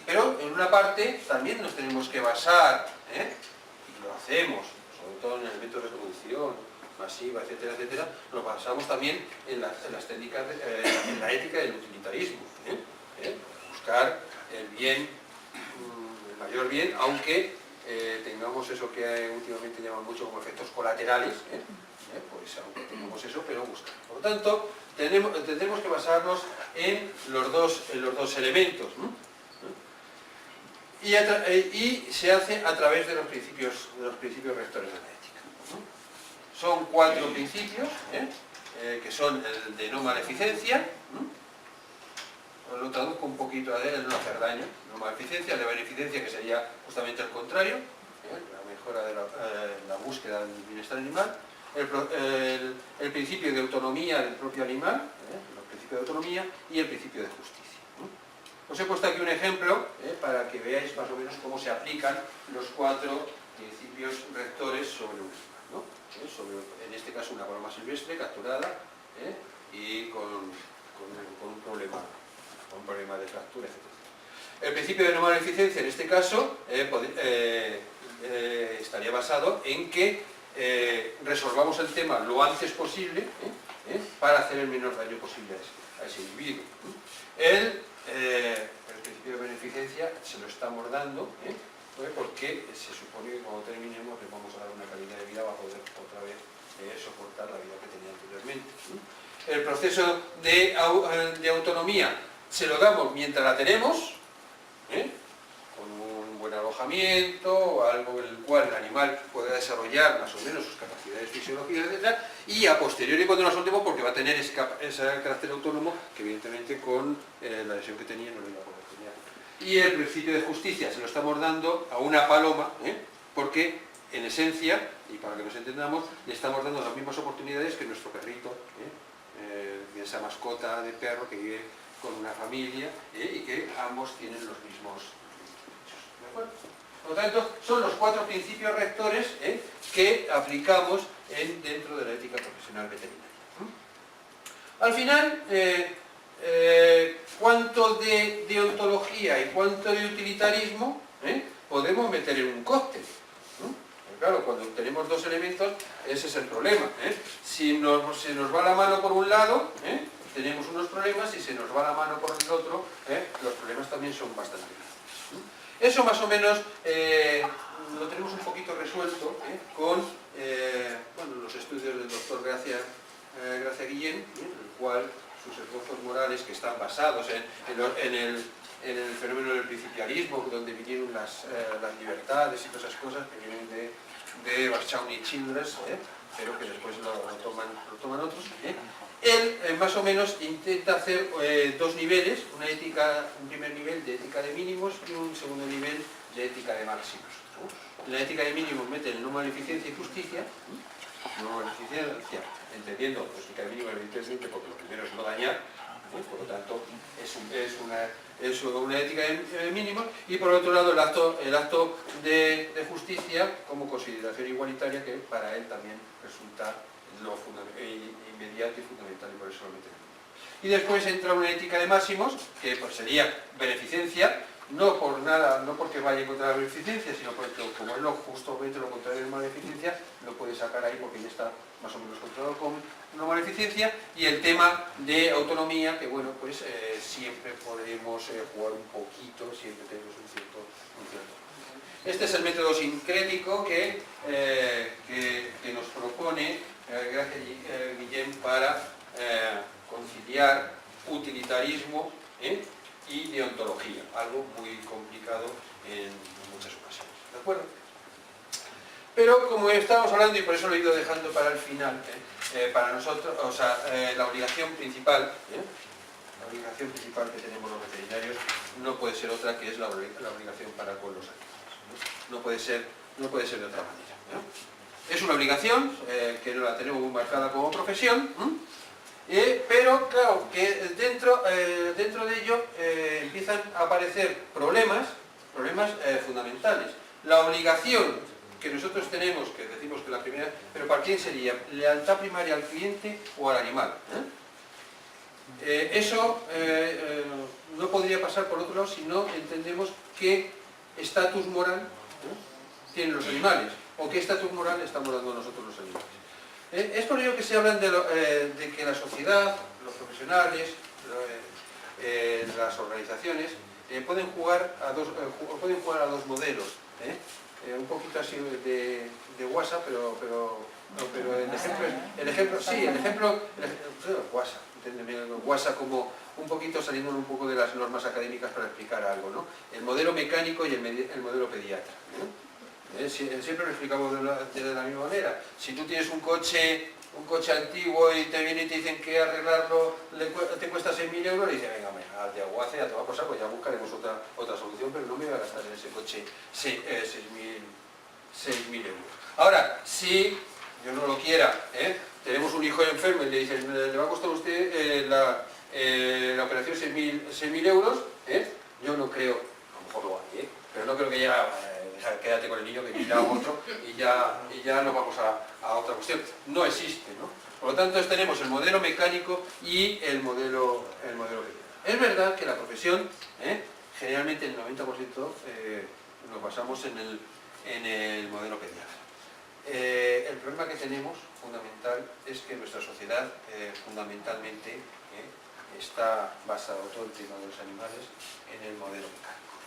Pero en una parte también nos tenemos que basar, y lo hacemos, sobre todo en el método de reproducción masiva, etcétera, etcétera, nos basamos también en las técnicas, en la ética del utilitarismo, buscar el bien, el mayor bien, aunque tengamos eso que últimamente llaman mucho como efectos colaterales, pues aunque tengamos eso, pero buscar. Por lo tanto, tendremos que basarnos en los dos elementos, y se hace a través de los principios rectores de la ética. Son 4 principios, que son el de no maleficencia, lo traduzco un poquito a él, no hacer daño, no maleficencia, de beneficencia, que sería justamente el contrario, la mejora de la búsqueda del bienestar animal, el principio de autonomía del propio animal, el principio de autonomía y el principio de justicia. Os he puesto aquí un ejemplo para que veáis más o menos cómo se aplican los 4 principios rectores sobre un animal, ¿no? Sobre, en este caso, una paloma silvestre capturada y con un problema problema de fractura, etc. El principio de no maleficencia en este caso estaría basado en que resolvamos el tema lo antes posible para hacer el menor daño posible a ese individuo. El principio de beneficencia se lo estamos dando porque se supone que cuando terminemos le vamos a dar una calidad de vida, va a poder otra vez soportar la vida que tenía anteriormente. El proceso de autonomía se lo damos mientras la tenemos, con un buen alojamiento, o algo en el cual el animal pueda desarrollar más o menos sus capacidades fisiológicas, etc. Y a posteriori cuando la soltemos, porque va a tener ese carácter autónomo que evidentemente con la lesión que tenía no lo iba a poder tener. Y el principio de justicia se lo estamos dando a una paloma, porque en esencia, y para que nos entendamos, le estamos dando las mismas oportunidades que nuestro perrito, esa mascota de perro que vive con una familia y que ambos tienen los mismos derechos. ¿De acuerdo? Por lo tanto, son los 4 principios rectores que aplicamos dentro de la ética profesional veterinaria. Al final, cuánto de deontología y cuánto de utilitarismo podemos meter en un cóctel. Claro, cuando tenemos 2 elementos, ese es el problema. Si se nos va la mano por un lado, tenemos unos problemas, si se nos va la mano por el otro, los problemas también son bastante grandes. Eso más o menos lo tenemos un poquito resuelto con los estudios del doctor Gracia Guillén, en el cual sus esfuerzos morales, que están basados en el fenómeno del principialismo, donde vinieron las libertades y todas esas cosas que vienen de Warshausen y Childress, pero que después lo toman otros. Él más o menos intenta hacer 2 niveles, un primer nivel de ética de mínimos y un segundo nivel de ética de máximos. En la ética de mínimos meten no maleficencia y justicia, no maleficencia, entendiendo ética de mínimos evidentemente porque lo primero es no dañar, por lo tanto es una ética de mínimos, y por otro lado el acto de justicia como consideración igualitaria, que para él también resulta lo inmediato y fundamental, y por eso lo metemos. Y después entra una ética de máximos, que pues sería beneficencia, no por nada, no porque vaya contra la beneficencia, sino porque como es justamente lo contrario de maleficencia, lo puede sacar ahí porque ya está más o menos controlado con una maleficencia. Y el tema de autonomía, que bueno, pues siempre podemos jugar un poquito, siempre tenemos un cierto. Este es el método sincrético que nos propone Gracia Guillén para conciliar utilitarismo y deontología, algo muy complicado en muchas ocasiones. ¿De acuerdo? Pero como estábamos hablando, y por eso lo he ido dejando para el final, para nosotros, o sea, la obligación principal que tenemos los veterinarios no puede ser otra que es la obligación para con los animales. No puede ser de otra manera. Es una obligación que la tenemos muy marcada como profesión, pero claro, que dentro de ello empiezan a aparecer problemas fundamentales. La obligación que nosotros tenemos, que decimos que la primera, pero ¿para quién sería? ¿Lealtad primaria al cliente o al animal? Eso no podría pasar por otro lado si no entendemos qué estatus moral tienen los animales, o qué estatus moral estamos dando a nosotros los animales. Es por ello que se hablan de que la sociedad, los profesionales, las organizaciones pueden jugar a dos modelos. Un poquito así de WhatsApp, pero el ejemplo WhatsApp, entiéndeme, WhatsApp como un poquito saliendo un poco de las normas académicas para explicar algo, ¿no? El modelo mecánico y el modelo pediatra. Siempre lo explicamos de la misma manera. Si tú tienes un coche antiguo y te vienen y te dicen que arreglarlo te cuesta 6.000 euros, y dices, venga, de aguace, ya te va a pasar, pues ya buscaremos otra solución, pero no me voy a gastar en ese coche 6.000 euros. Ahora, si yo no lo quiera, tenemos un hijo enfermo y le dicen, le va a costar a usted la operación 6.000 euros, yo no creo, a lo mejor lo hay, pero no creo que ya quédate con el niño que irá a otro y ya nos vamos a otra cuestión. No existe, ¿no? Por lo tanto, tenemos el modelo mecánico y el modelo pediatra. Es verdad que la profesión, generalmente el 90% nos basamos en el modelo pediatra. El problema que tenemos, fundamental, es que nuestra sociedad fundamentalmente está basado todo el tema de los animales en el modelo mecánico.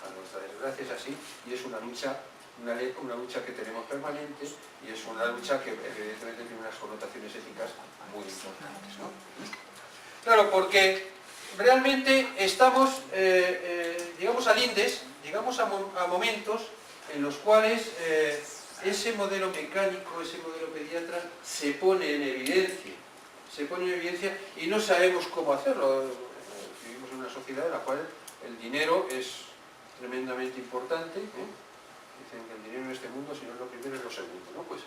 A nuestra desgracia es así, y es una lucha que tenemos permanente, y es una lucha que evidentemente tiene unas connotaciones éticas muy importantes, ¿no? Claro, porque realmente estamos, llegamos a lindes, llegamos a momentos en los cuales ese modelo mecánico, ese modelo pediatra se pone en evidencia, y no sabemos cómo hacerlo. Vivimos en una sociedad en la cual el dinero es tremendamente importante, Dicen que el dinero en este mundo, si no es lo primero, es lo segundo, ¿no? Pues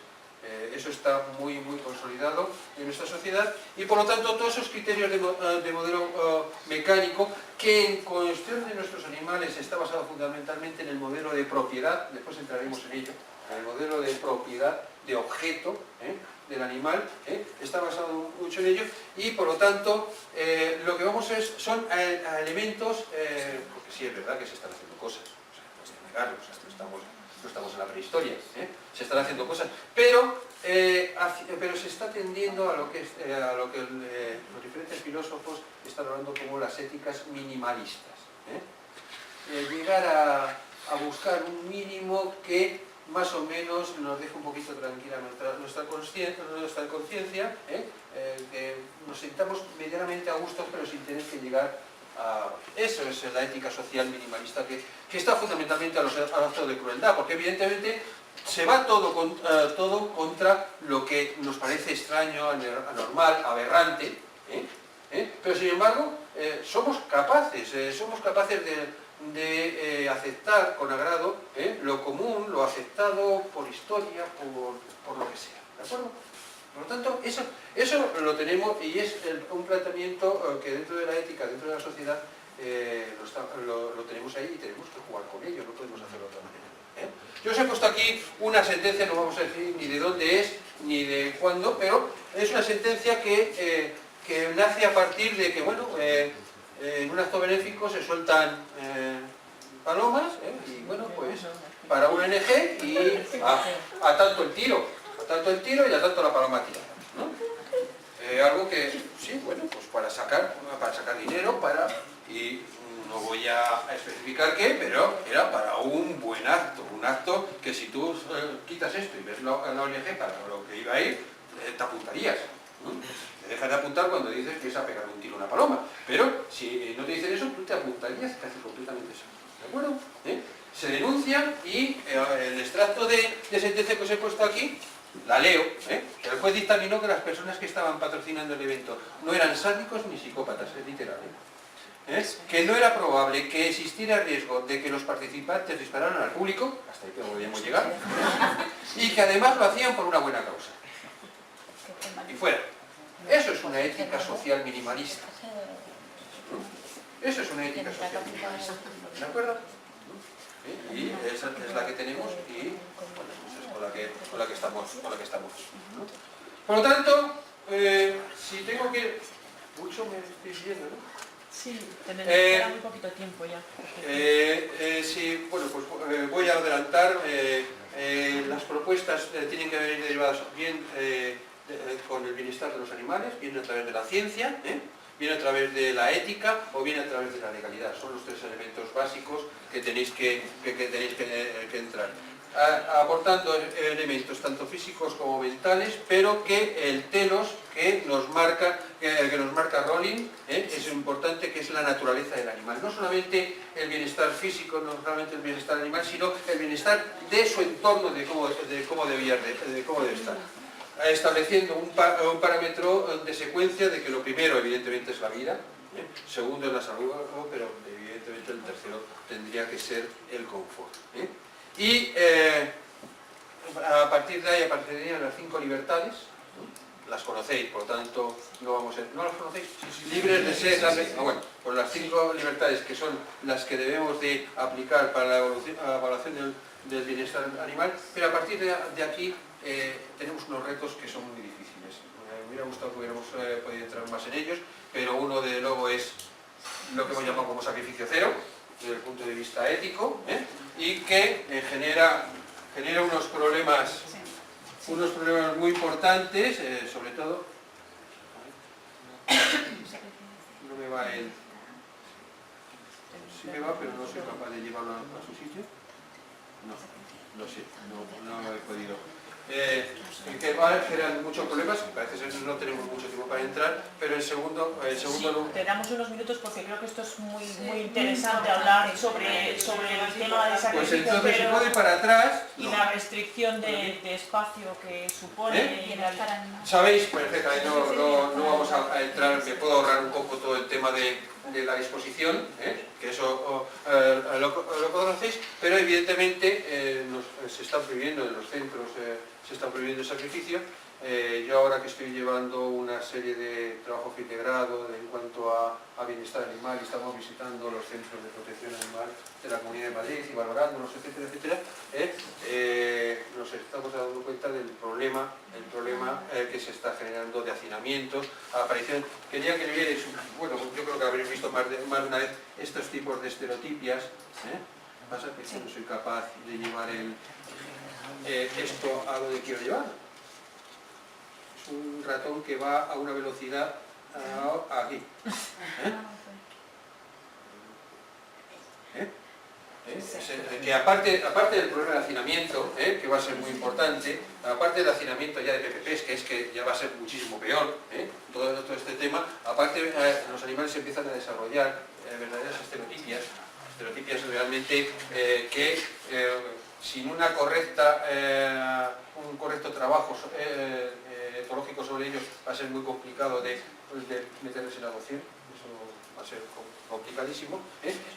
eso está muy consolidado en nuestra sociedad, y por lo tanto todos esos criterios de modelo mecánico, que en cuestión de nuestros animales está basado fundamentalmente en el modelo de propiedad, después entraremos en ello, el modelo de propiedad, de objeto del animal, está basado mucho en ello, y por lo tanto lo que vamos son a elementos, porque sí es verdad que se están haciendo cosas, o sea, no hay que negarlo, o sea, no estamos en la prehistoria, se están haciendo cosas, pero se está tendiendo a lo que los diferentes filósofos están hablando como las éticas minimalistas. Llegar a buscar un mínimo que más o menos nos deje un poquito tranquila nuestra conciencia, que nos sintamos medianamente a gusto, pero sin tener que llegar a... Eso es la ética social minimalista que está fundamentalmente a los actos de crueldad, porque evidentemente se va todo contra lo que nos parece extraño, anormal, aberrante, pero sin embargo somos capaces de aceptar con agrado lo común, lo aceptado por historia, por lo que sea, ¿de acuerdo? Por lo tanto, eso lo tenemos, y es un planteamiento que dentro de la ética, dentro de la sociedad, lo tenemos ahí, y tenemos que jugar con ello, no podemos hacerlo de otra manera. Yo os he puesto aquí una sentencia, no vamos a decir ni de dónde es, ni de cuándo, pero es una sentencia que nace a partir de que, bueno, en un acto benéfico se sueltan palomas, y bueno, pues para un ONG, y a tanto el tiro y a tanto la paloma tirada, ¿no? Algo que, sí, bueno, pues para sacar dinero, y no voy a especificar qué, pero era para un buen acto, un acto que si tú quitas esto y ves la ONG para lo que iba a ir, te apuntarías, ¿no? Te dejas de apuntar cuando dices que es a pegar un tiro a una paloma, pero si no te dicen eso, tú te apuntarías casi completamente eso, ¿de acuerdo? Se denuncian, y el extracto de sentencia que os he puesto aquí, la leo, que el juez dictaminó que las personas que estaban patrocinando el evento no eran sádicos ni psicópatas, es literal, que no era probable que existiera riesgo de que los participantes dispararan al público, hasta ahí podríamos llegar, y que además lo hacían por una buena causa. Y fuera. Eso es una ética social minimalista. Eso es una ética social minimalista. ¿De acuerdo? Y esa es la que tenemos, y bueno, pues es con la que estamos. Por lo tanto, si tengo que... Mucho me estoy viendo, ¿no? Sí, queda muy poquito tiempo ya. Sí, bueno, pues voy a adelantar. Las propuestas tienen que venir derivadas bien con el bienestar de los animales, bien a través de la ciencia, bien a través de la ética, o bien a través de la legalidad. Son los tres elementos básicos que tenéis que entrar. Aportando elementos tanto físicos como mentales, pero que el telos que nos marca Rowling es importante, que es la naturaleza del animal. No solamente el bienestar físico, no solamente el bienestar animal, sino el bienestar de su entorno, de cómo debe estar. Estableciendo un parámetro de secuencia de que lo primero evidentemente es la vida, segundo es la salud, pero evidentemente el tercero tendría que ser el confort. Y a partir de ahí aparecerían las 5 libertades, las conocéis, por lo tanto no vamos a... ¿No las conocéis? Libres de ser... bueno, pues las 5 libertades, que son las que debemos de aplicar para la evaluación del bienestar animal, pero a partir de aquí tenemos unos retos que son muy difíciles. Me hubiera gustado que hubiéramos podido entrar más en ellos, pero uno de luego es lo que hemos llamado como sacrificio cero, desde el punto de vista ético, y que genera unos problemas muy importantes, sobre todo, no me va el... Sí me va, pero no soy capaz de llevarlo a su sitio. No sé, no he podido. Que va generando muchos problemas, parece ser que no tenemos mucho tiempo para entrar, pero el segundo te damos unos minutos porque creo que esto es muy interesante hablar sobre el tema de sacrificio. Pues entonces se puede ir para atrás. Y la restricción de espacio que supone. Sabéis, perfectamente, no vamos a entrar, me puedo ahorrar un poco todo el tema de la disposición, que eso lo conocéis, pero evidentemente se están prohibiendo en los centros, se está prohibiendo el sacrificio. Yo ahora que estoy llevando una serie de trabajos de grado en cuanto a bienestar animal, y estamos visitando los centros de protección animal de la Comunidad de Madrid y valorándolos, etcétera, etcétera, nos estamos dando cuenta del problema que se está generando de hacinamientos, aparición. Quería que vierais, bueno, yo creo que habréis visto más de una vez estos tipos de estereotipias. Pasa que yo no soy capaz de llevar esto a donde quiero llevar. Es un ratón que va a una velocidad aquí. Que aparte del problema de hacinamiento, que va a ser muy importante, aparte del hacinamiento ya de PPPs, que es que ya va a ser muchísimo peor, todo este tema, aparte los animales empiezan a desarrollar verdaderas estereotipias realmente que sin un correcto trabajo etológico sobre ellos va a ser muy complicado de meterles en adopción. Eso va a ser complicadísimo,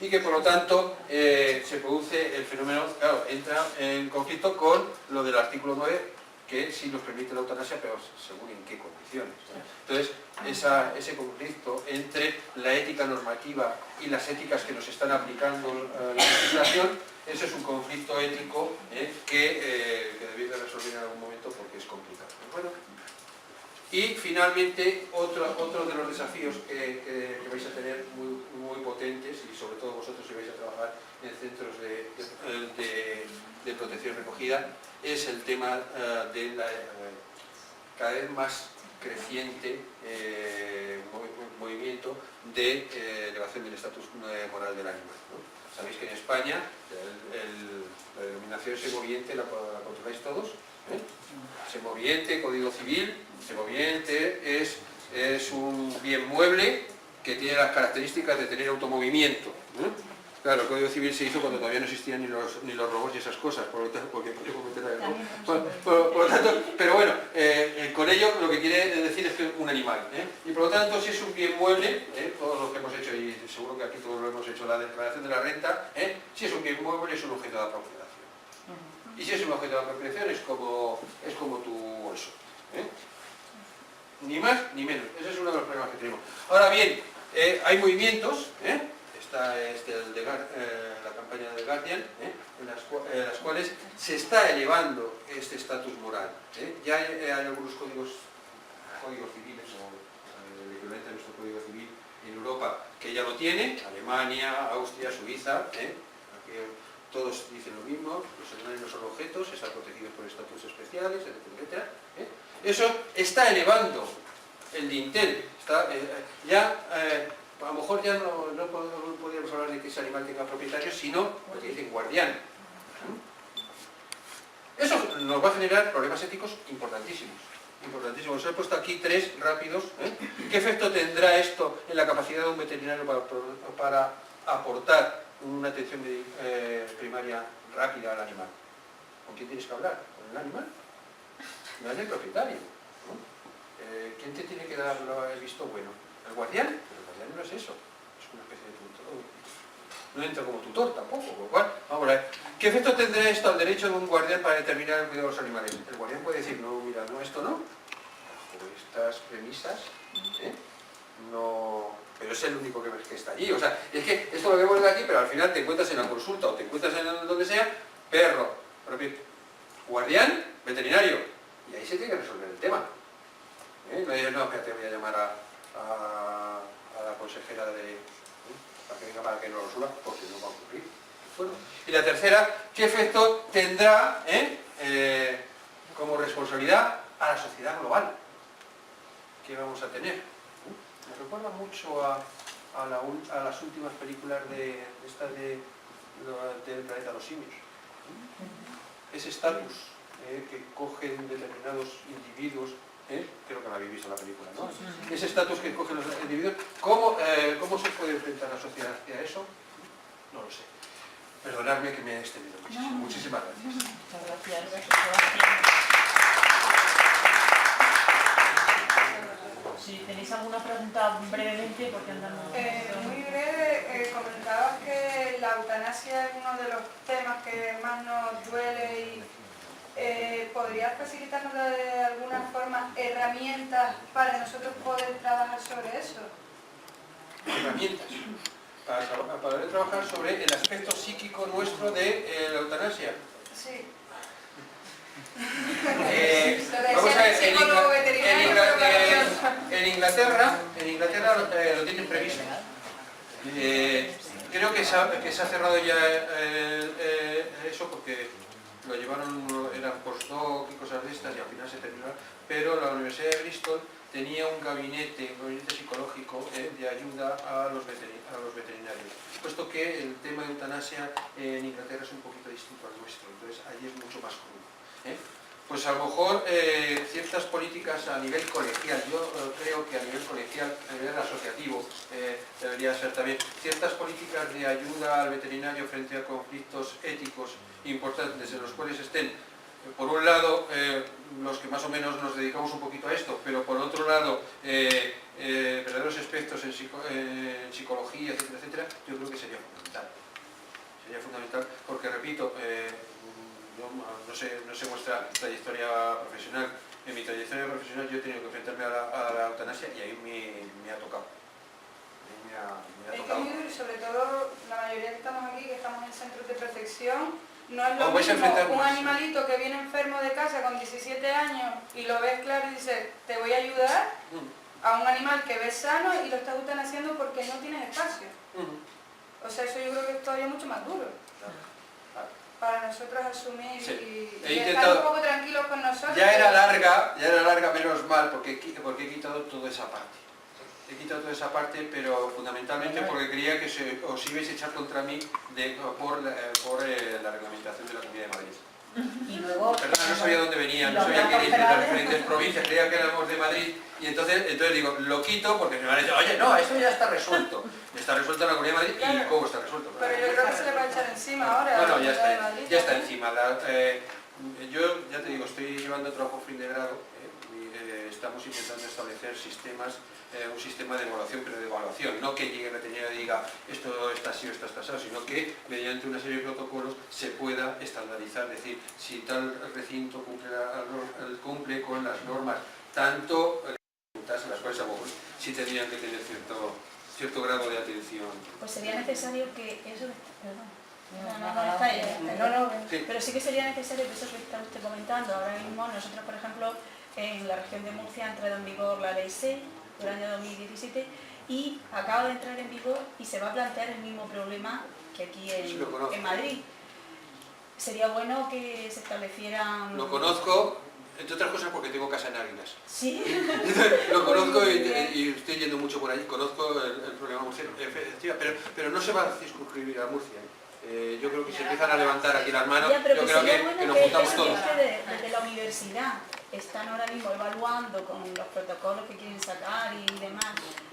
y que por lo tanto se produce el fenómeno, claro, entra en conflicto con lo del artículo 9, que sí nos permite la eutanasia, pero según en qué condiciones. Entonces, ese conflicto entre la ética normativa y las éticas que nos están aplicando la legislación, eso es un conflicto ético que debéis de resolver en algún momento porque es complicado. Bueno, y finalmente, otro de los desafíos que vais a tener muy potentes, y sobre todo vosotros si vais a trabajar en centros de protección recogida, es el tema de la cada vez más creciente movimiento de elevación del estatus moral del animal, ¿no? Sabéis que en España la denominación semoviente la controláis todos, Semoviente, Código Civil. Semoviente es un bien mueble que tiene las características de tener automovimiento. Claro, el Código Civil se hizo cuando todavía no existían ni los robots y esas cosas, por lo tanto, pero bueno, con ello lo que quiere decir es que es un animal, y por lo tanto si es un bien mueble, todos los que hemos hecho, y seguro que aquí todos lo hemos hecho, la declaración de la renta, si es un bien mueble es un objeto de apropiación. Y si es un objeto de apropiación es como tu bolso. Ni más ni menos. Ese es uno de los problemas que tenemos. Ahora bien, hay movimientos, está la campaña de Guardian, en las cuales se está elevando este estatus moral. Ya hay algunos códigos civiles, o el equivalente a nuestro código civil en Europa, que ya lo tiene, Alemania, Austria, Suiza, aquí todos dicen lo mismo, los animales no son objetos, están protegidos por estatutos especiales, etcétera. Eso está elevando el dintel, a lo mejor ya no podríamos hablar de que ese animal tenga propietario, sino lo que dicen guardián. Eso nos va a generar problemas éticos importantísimos. Os he puesto aquí tres rápidos. ¿Qué efecto tendrá esto en la capacidad de un veterinario para aportar una atención primaria rápida al animal? ¿Con quién tienes que hablar? ¿Con el animal? No es el propietario, ¿no? ¿Quién te tiene que dar el visto bueno? ¿El guardián? Pero el guardián no es eso, es una especie de tutor. No entra como tutor tampoco, con lo cual, vamos a ver. ¿Qué efecto tendrá esto al derecho de un guardián para determinar el cuidado de los animales? El guardián puede decir, no, mira, no, esto no. Bajo estas premisas, no... Pero es el único que está allí. O sea, es que esto lo vemos de aquí, pero al final te encuentras en la consulta o te encuentras en donde sea, perro, guardián, veterinario. Y ahí se tiene que resolver el tema. No, espérate, voy a llamar a la consejera de... para que no lo suba, porque no va a ocurrir. Bueno, y la tercera, ¿qué efecto tendrá como responsabilidad a la sociedad global que vamos a tener? Me recuerda mucho a las últimas películas del planeta de los simios. Ese estatus que cogen determinados individuos, creo que lo habéis visto en la película, ¿no? Ese estatus que cogen los individuos, ¿cómo se puede enfrentar la sociedad hacia eso? No lo sé. Perdonadme que me he extendido muchísimo. Muchísimas gracias. Muchas gracias. Si tenéis alguna pregunta brevemente, porque andamos... Muy breve, comentabas que la eutanasia es uno de los temas que más nos duele y ¿podrías facilitarnos de alguna forma herramientas para nosotros poder trabajar sobre eso? Herramientas para poder trabajar sobre el aspecto psíquico nuestro de la eutanasia. Sí. Vamos a ver, en Inglaterra lo tienen previsto. Creo que se ha cerrado ya eso porque lo llevaron, eran postdoc y cosas de estas y al final se terminó, pero la Universidad de Bristol tenía un gabinete psicológico de ayuda a los veterinarios, puesto que el tema de eutanasia en Inglaterra es un poquito distinto al nuestro, entonces allí es mucho más común. Pues a lo mejor ciertas políticas a nivel colegial, yo creo que a nivel colegial, a nivel asociativo, debería ser también ciertas políticas de ayuda al veterinario frente a conflictos éticos importantes en los cuales estén, por un lado, los que más o menos nos dedicamos un poquito a esto, pero por otro lado, verdaderos expertos en psicología, etcétera, etcétera, yo creo que sería fundamental. Sería fundamental porque, repito, no sé vuestra trayectoria profesional. En mi trayectoria profesional yo he tenido que enfrentarme a la eutanasia y ahí me ha tocado. Sobre todo la mayoría que estamos aquí, que estamos en centros de protección, no es lo mismo un animalito que viene enfermo de casa con 17 años y lo ves claro y dices, te voy a ayudar, a un animal que ves sano y lo estás eutanasiando porque no tienes espacio. O sea, eso yo creo que es todavía mucho más duro. Para nosotros asumir y estar un poco tranquilos con nosotros. Ya era larga, menos mal, porque he quitado toda esa parte. He quitado toda esa parte, pero fundamentalmente porque creía que os ibais a echar contra mí por la reglamentación de la Comunidad de Madrid. Y luego... Perdón, no sabía dónde venía, no sabía que erais de las diferentes provincias, creía que éramos de Madrid, y entonces digo, lo quito porque me van a decir, oye, no, eso ya está resuelto. Está resuelto en la Comunidad de Madrid, claro. ¿Y cómo está resuelto? Pero yo creo que se le va a echar encima ahora. No, ya está encima. Yo, ya te digo, estoy llevando trabajo fin de grado, estamos intentando establecer un sistema de evaluación, pero de evaluación, no que llegue el veterinario y diga esto está así o esto está así, sino que mediante una serie de protocolos se pueda estandarizar, es decir, si tal recinto cumple con las normas, tanto en las cuales a lo mejor sí tendrían que tener cierto grado de atención. Pues sería necesario que eso... Sí. Pero sí que sería necesario que eso que está usted comentando. Ahora mismo nosotros, por ejemplo, en la región de Murcia ha entrado en vigor la Ley 6 del año 2017 y acaba de entrar en vigor y se va a plantear el mismo problema que aquí en Madrid. Sería bueno que se establecieran... Lo conozco, entre otras cosas porque tengo casa en Águilas. Sí. Lo conozco y estoy yendo mucho por ahí, conozco el problema murciano, pero no se va a circunscribir a Murcia. Yo creo que se empiezan a levantar aquí las manos, yo creo que nos juntamos todos. Desde la universidad están ahora mismo evaluando con los protocolos que quieren sacar y demás,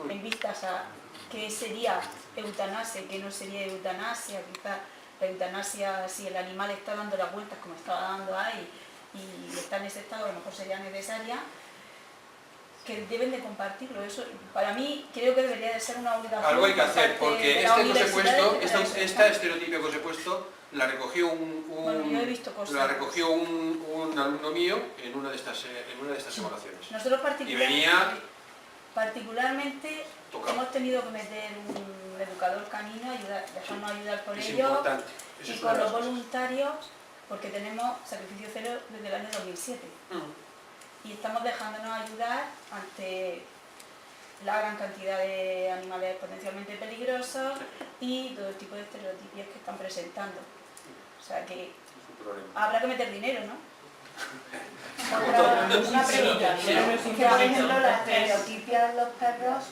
en vistas a qué sería eutanasia y qué no sería eutanasia. Quizás la eutanasia, si el animal está dando las vueltas como estaba dando ahí y está en ese estado, a lo mejor sería necesaria, que deben de compartirlo. Eso para mí creo que debería de ser una obligación. Algo hay que hacer, porque esta estereotipia que os he puesto la recogió un alumno mío en una de estas evaluaciones. Nosotros particularmente hemos tenido que meter un educador canino, dejarnos ayudar por ello, y con los voluntarios, porque tenemos sacrificio cero desde el año 2007. Y estamos dejándonos ayudar ante la gran cantidad de animales potencialmente peligrosos, y todo el tipo de estereotipos que están presentando. O sea que Es un problema. habrá que meter dinero, ¿no? Una pregunta, Es que, por ejemplo, las estereotipias de los perros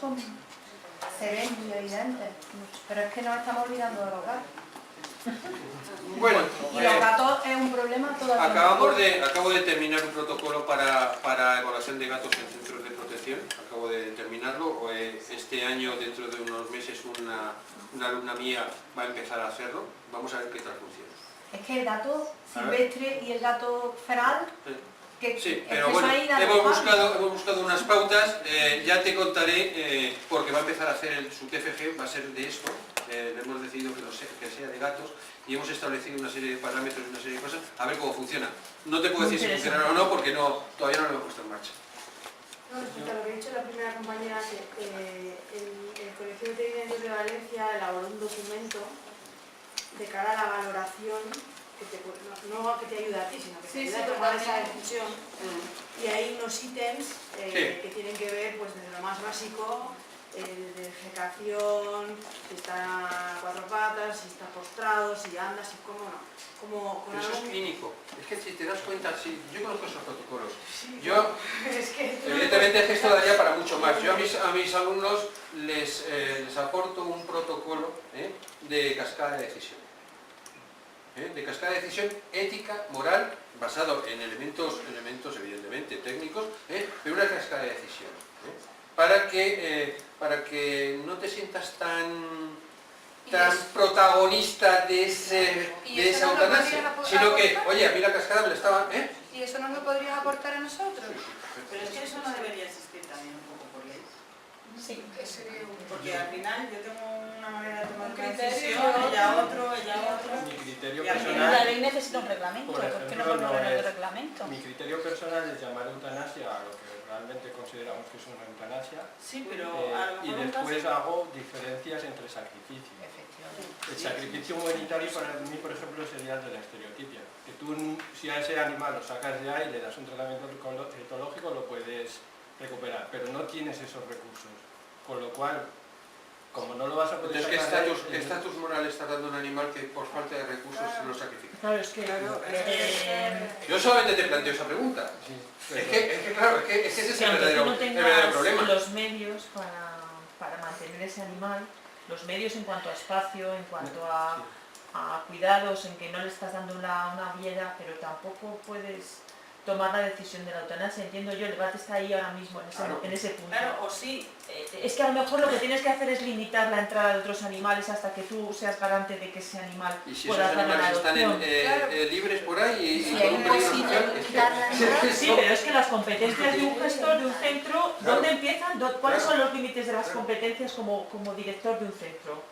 se ven muy evidentes, pero es que nos estamos olvidando de los gatos. Bueno, Y los gatos es un problema todavía. acabo de terminar un protocolo para evaluación de gatos en centros de protección. Acabo de terminarlo. Este año, dentro de unos meses, una alumna mía va a empezar a hacerlo. Vamos a ver qué tal funciona. Es que el gato silvestre y el gato feral, que Sí, es pero que bueno, eso ahí da hemos igual. buscado unas pautas, ya te contaré, porque va a empezar a hacer su TFG, va a ser de esto, le hemos decidido que sea de gatos, y hemos establecido una serie de parámetros y una serie de cosas, a ver cómo funciona. No te puedo decir si funcionará o no, porque todavía no lo hemos puesto en marcha. No, respecto a lo que ha dicho la primera compañera, que el Colegio de Veterinarios de Valencia elaboró un documento de cara a la valoración, no que te ayuda a ti, sino que te ayuda a tomar esa decisión. Y hay unos ítems que tienen que ver pues, desde lo más básico, de defecación, si está a cuatro patas, si está postrado, si anda, si cómo no. Pero eso es clínico. Es que si te das cuenta, yo conozco esos protocolos. Es que Evidentemente es que esto daría para mucho más. Yo a mis alumnos les aporto un protocolo de cascada de decisión. De cascada de decisión ética, moral, basado en elementos evidentemente técnicos, pero una cascada de decisión. Para que no te sientas tan protagonista de esa eutanasia, sino que, oye, a mí la cascada me la estaba... ¿Y eso nos lo podrías aportar a nosotros? Pero es que eso no debería existir también un poco por ley. Sí, Porque al final yo tengo una manera de tomar Un una criterio, decisión, ella otro. Mi criterio Y al personal, la ley necesita un reglamento, por ¿por qué no ejemplo, ponerlo en el es- reglamento? mi criterio personal es llamar eutanasia a lo que realmente consideramos que es una eutanasia, Sí, pero a lo y mejor un después caso... hago diferencias entre sacrificios. El sacrificio humanitario para mí, por ejemplo, sería el de la estereotipia. Que tú, si a ese animal lo sacas de ahí y le das un tratamiento etológico, lo puedes recuperar, pero no tienes esos recursos. Con lo cual, como no lo vas a poder Entonces, sacar... ¿qué estatus moral está dando un animal que por falta de recursos lo sacrifica? Claro, es que... Yo solamente te planteo esa pregunta. Sí, Es que claro, es que ese es Si el aunque tú verdadero, no el tengas verdadero problema. los medios para mantener ese animal, los medios en cuanto a espacio, en cuanto a cuidados, en que no le estás dando una vida, pero tampoco puedes tomar la decisión de la eutanasia. Entiendo yo, el debate está ahí ahora mismo, en ese punto. Claro, o sí. Es que a lo mejor lo que tienes que hacer es limitar la entrada de otros animales hasta que tú seas garante de que ese animal Y si esos pueda dar una animales están adopción. libres por ahí Si y hay con un peligro posible social, es que- dar la entrada, Sí, pero es que las competencias de un gestor de un centro, Claro. ¿dónde empiezan? ¿Cuáles Claro. son los límites de las Claro. competencias como director de un centro?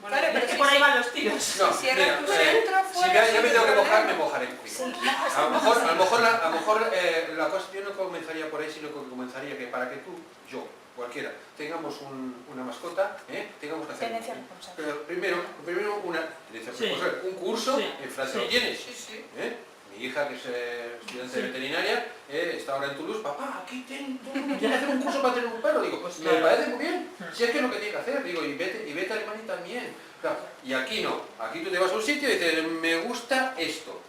Bueno, Claro, Es pero que si por ahí sí. van los tiros. No, cierras mira, tu centro, si fuera ya sin me tengo que problema. mojar, me mojaré en cuidado. Sí, A lo mejor la cosa, yo no comenzaría por ahí, sino que comenzaría que para que tú, yo, cualquiera, tengamos una mascota, tengamos que hacer Tenencia responsable. pero primero una tenencia Sí. responsable, un curso, Sí. en Francia Sí. lo tienes. Sí, sí. Mi hija, que es estudiante de Sí. veterinaria, está ahora en Toulouse, papá, aquí tengo que hacer un curso para tener un perro. Digo, Pues me claro. parece muy bien, si es que es lo que tiene que hacer, digo, y vete a Alemania también. Claro, y aquí no, aquí tú te vas a un sitio y dices, me gusta esto,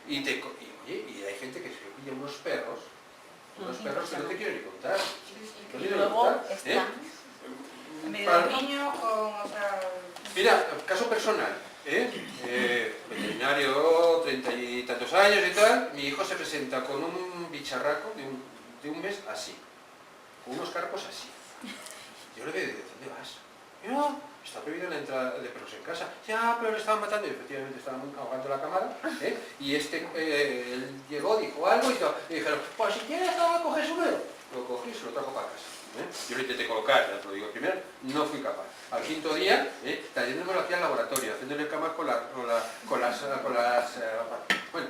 y hay gente que se pilla unos perros que no te quiero ni contar. No Y te quiero ni luego contar, están en medio Para- del Niño con otra... Mira, caso personal, veterinario, 30 y tantos años y tal, mi hijo se presenta con un bicharraco de un mes así, con unos carpos así. Yo le digo, ¿dónde vas? Y no, está prohibida la entrada de perros en casa. Ya, pero le estaban matando y efectivamente estaban ahogando la cámara. Y él llegó, dijo algo y todo. Y dijeron, pues si quieres coges uno. Lo cogí y se lo trajo para casa. Yo lo intenté colocar, ya te lo digo primero, no fui capaz. Al quinto día, trayéndomelo aquí al laboratorio, haciéndole camas con las... bueno,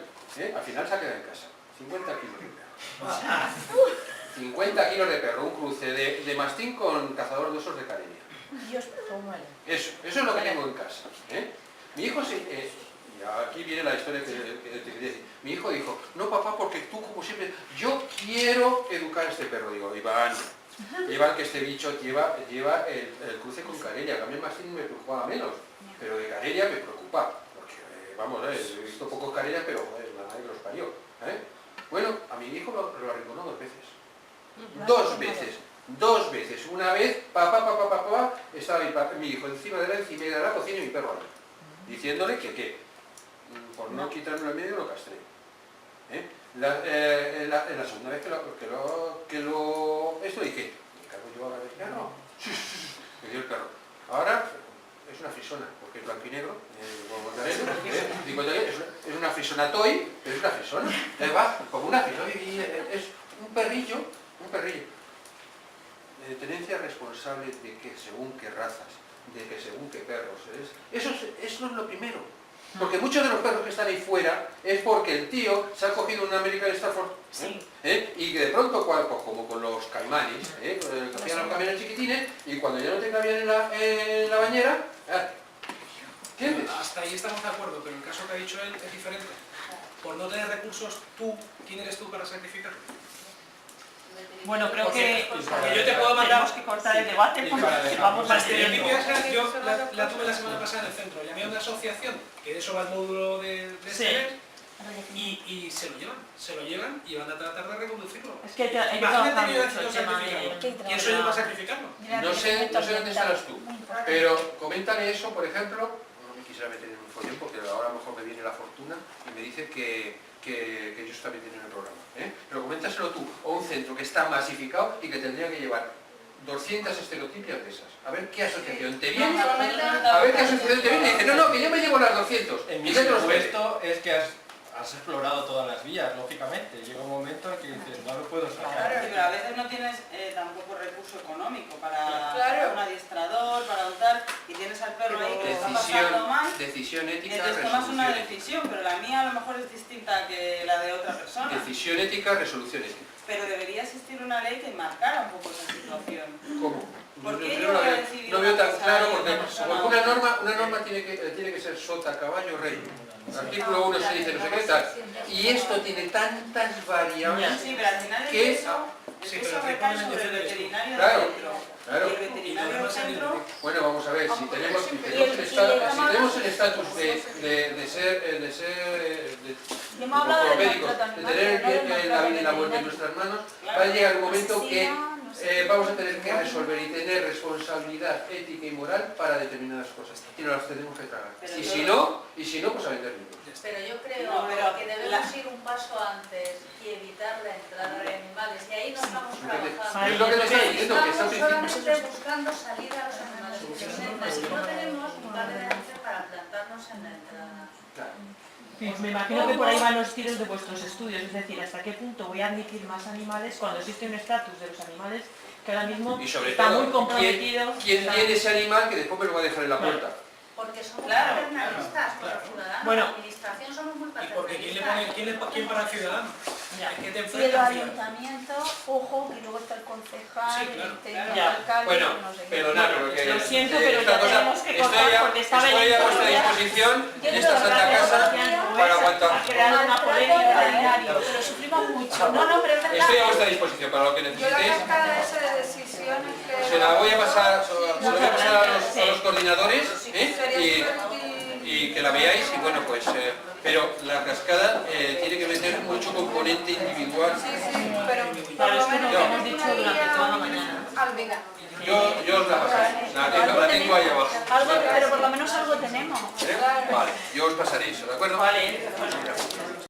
al final se ha quedado en casa. 50 kilos de perro. 50 kilos de perro, un cruce de mastín con cazador de osos de Carenia. Dios, cómo vale. Eso es lo que tengo en casa. Mi hijo se... y aquí viene la historia que te quería decir. Mi hijo dijo, no papá, porque tú como siempre, yo quiero educar a este perro. Digo, Iván, que este bicho lleva el cruce con Carenia. Carelia, que a mí el mastín me preocupaba menos, pero de Carelia me preocupa, porque, vamos, he visto pocos Carelias, pero joder, la madre que los parió. Bueno, a mi hijo lo arrinconó 2 veces. 2 veces. Una vez, estaba mi hijo encima de la encimera de la cocina y mi perro ahí, diciéndole que por no quitarme el medio lo castré. La segunda vez esto dije, ¿me cargo yo ahora del perro? Me dio el perro. Ahora es una frisona, porque es blanco y negro, es una frisona toy, pero es una frisona. Va como una frisona, es un perrillo. De tenencia responsable de que según qué razas, de que según qué perros eso es lo primero. Porque muchos de los perros que están ahí fuera es porque el tío se ha cogido un American Stafford y que de pronto, pues como con los caimanes, cogían los camiones chiquitines y cuando ya no te cabían en la bañera, ¿entiendes? Hasta ahí estamos de acuerdo, pero el caso que ha dicho él es diferente. Por no tener recursos, ¿quién eres tú para sacrificar? Bueno, creo que yo te puedo mandar... tenemos que cortar el debate porque vamos a seguir. Yo la tuve la semana pasada en el centro, llamé a una asociación, que de eso va el módulo de este y se lo llevan y van a tratar de reconducirlo. Es que hay que Imagínate trabajar que yo mucho decido el tema sacrificarlo. ¿Quién soy yo para sacrificarlo? No sé dónde estarás tú, pero coméntale eso, por ejemplo, no me quisiera meter en un follón porque ahora a lo mejor me viene la fortuna y me dice que ellos también tienen el programa. Pero coméntaselo tú, o un centro que está masificado y que tendría que llevar 200 estereotipias de esas. A ver qué asociación te viene. A ver qué asociación te viene y dice, no, que yo me llevo las 200. En mi supuesto es que has explorado todas las vías, lógicamente. Llega un momento en que dices, no lo puedo sacar. Claro, pero a veces no tienes tampoco recurso económico para un adiestrador, para un tal, y tienes al perro ahí que está pasando mal. Decisión Y ética, entonces tomas una resolución ética. decisión, pero la mía a lo mejor es distinta que la de otra persona. Decisión ética, resolución ética. Pero debería existir una ley que marcara un poco esa situación. ¿Cómo? ¿Por qué Yo yo no voy a veo- decidir no veo una tan cosa claro y porque otra persona una norma tiene que ser sota, caballo, rey. Artículo 1 se dice no sé qué tal. Y esto tiene tantas variables Sí, pero al final el que... peso recae sobre el veterinario Claro, del centro. claro. Y el veterinario del centro... Bueno, vamos a ver, si tenemos el estatus de ser hemos hablado del médicos, maltrato de tener animal, no del la maltrato vida y la muerte en veterinario. nuestras manos, va a llegar un momento que No sé. vamos a tener que resolver y tener responsabilidad ética y moral para determinadas cosas. Y nos las tenemos que tragar. Pero Y yo- si no, pues a vender libros. Pero yo creo No, pero que debemos ir un paso antes y evitar la entrada de animales. Y ahí no estamos trabajando. Es lo que te estoy diciendo, que está al Estamos principio. solamente buscando salir a los animales. Y no tenemos un par de años para plantarnos en la entrada. Claro. Sí, me imagino que por ahí van los tiros de vuestros estudios, es decir, hasta qué punto voy a admitir más animales cuando existe un estatus de los animales que ahora mismo Y sobre está todo, muy comprometido. ¿quién tiene ese animal que después me lo va a dejar en la puerta? Porque somos Claro, paternalistas con claro. los ciudadanos. Bueno. La administración somos muy Y porque paternalistas. ¿quién para el ciudadano? Ya. ¿Qué te Y de los enfrentas? ayuntamientos, ojo, que luego está el concejal, Sí, claro. el Ya. alcalde, Bueno, no sé qué. perdonad, pero que... Lo siento, pero esta ya cosa- tenemos que cortar estoy porque estaba estoy a vuestra ya. disposición Yo en esta creo que santa la casa democracia para aguantar. Ha creado una Maltrato polémica. veterinario, pero sufrimos mucho. No, pero es verdad. Estoy a vuestra disposición para lo que Yo la necesitéis. cascada esa de decisiones que... Se la voy a pasar, a los coordinadores y que la veáis y bueno pues pero la cascada tiene que meter mucho componente individual. Sí, pero por Claro, lo es que menos lo que una hemos dicho durante guía toda la mañana. al vegano. Yo os la pasaré, la tengo ahí abajo. Algo, pero por lo menos algo tenemos. Vale, yo os pasaré eso, ¿de acuerdo? Vale, bueno.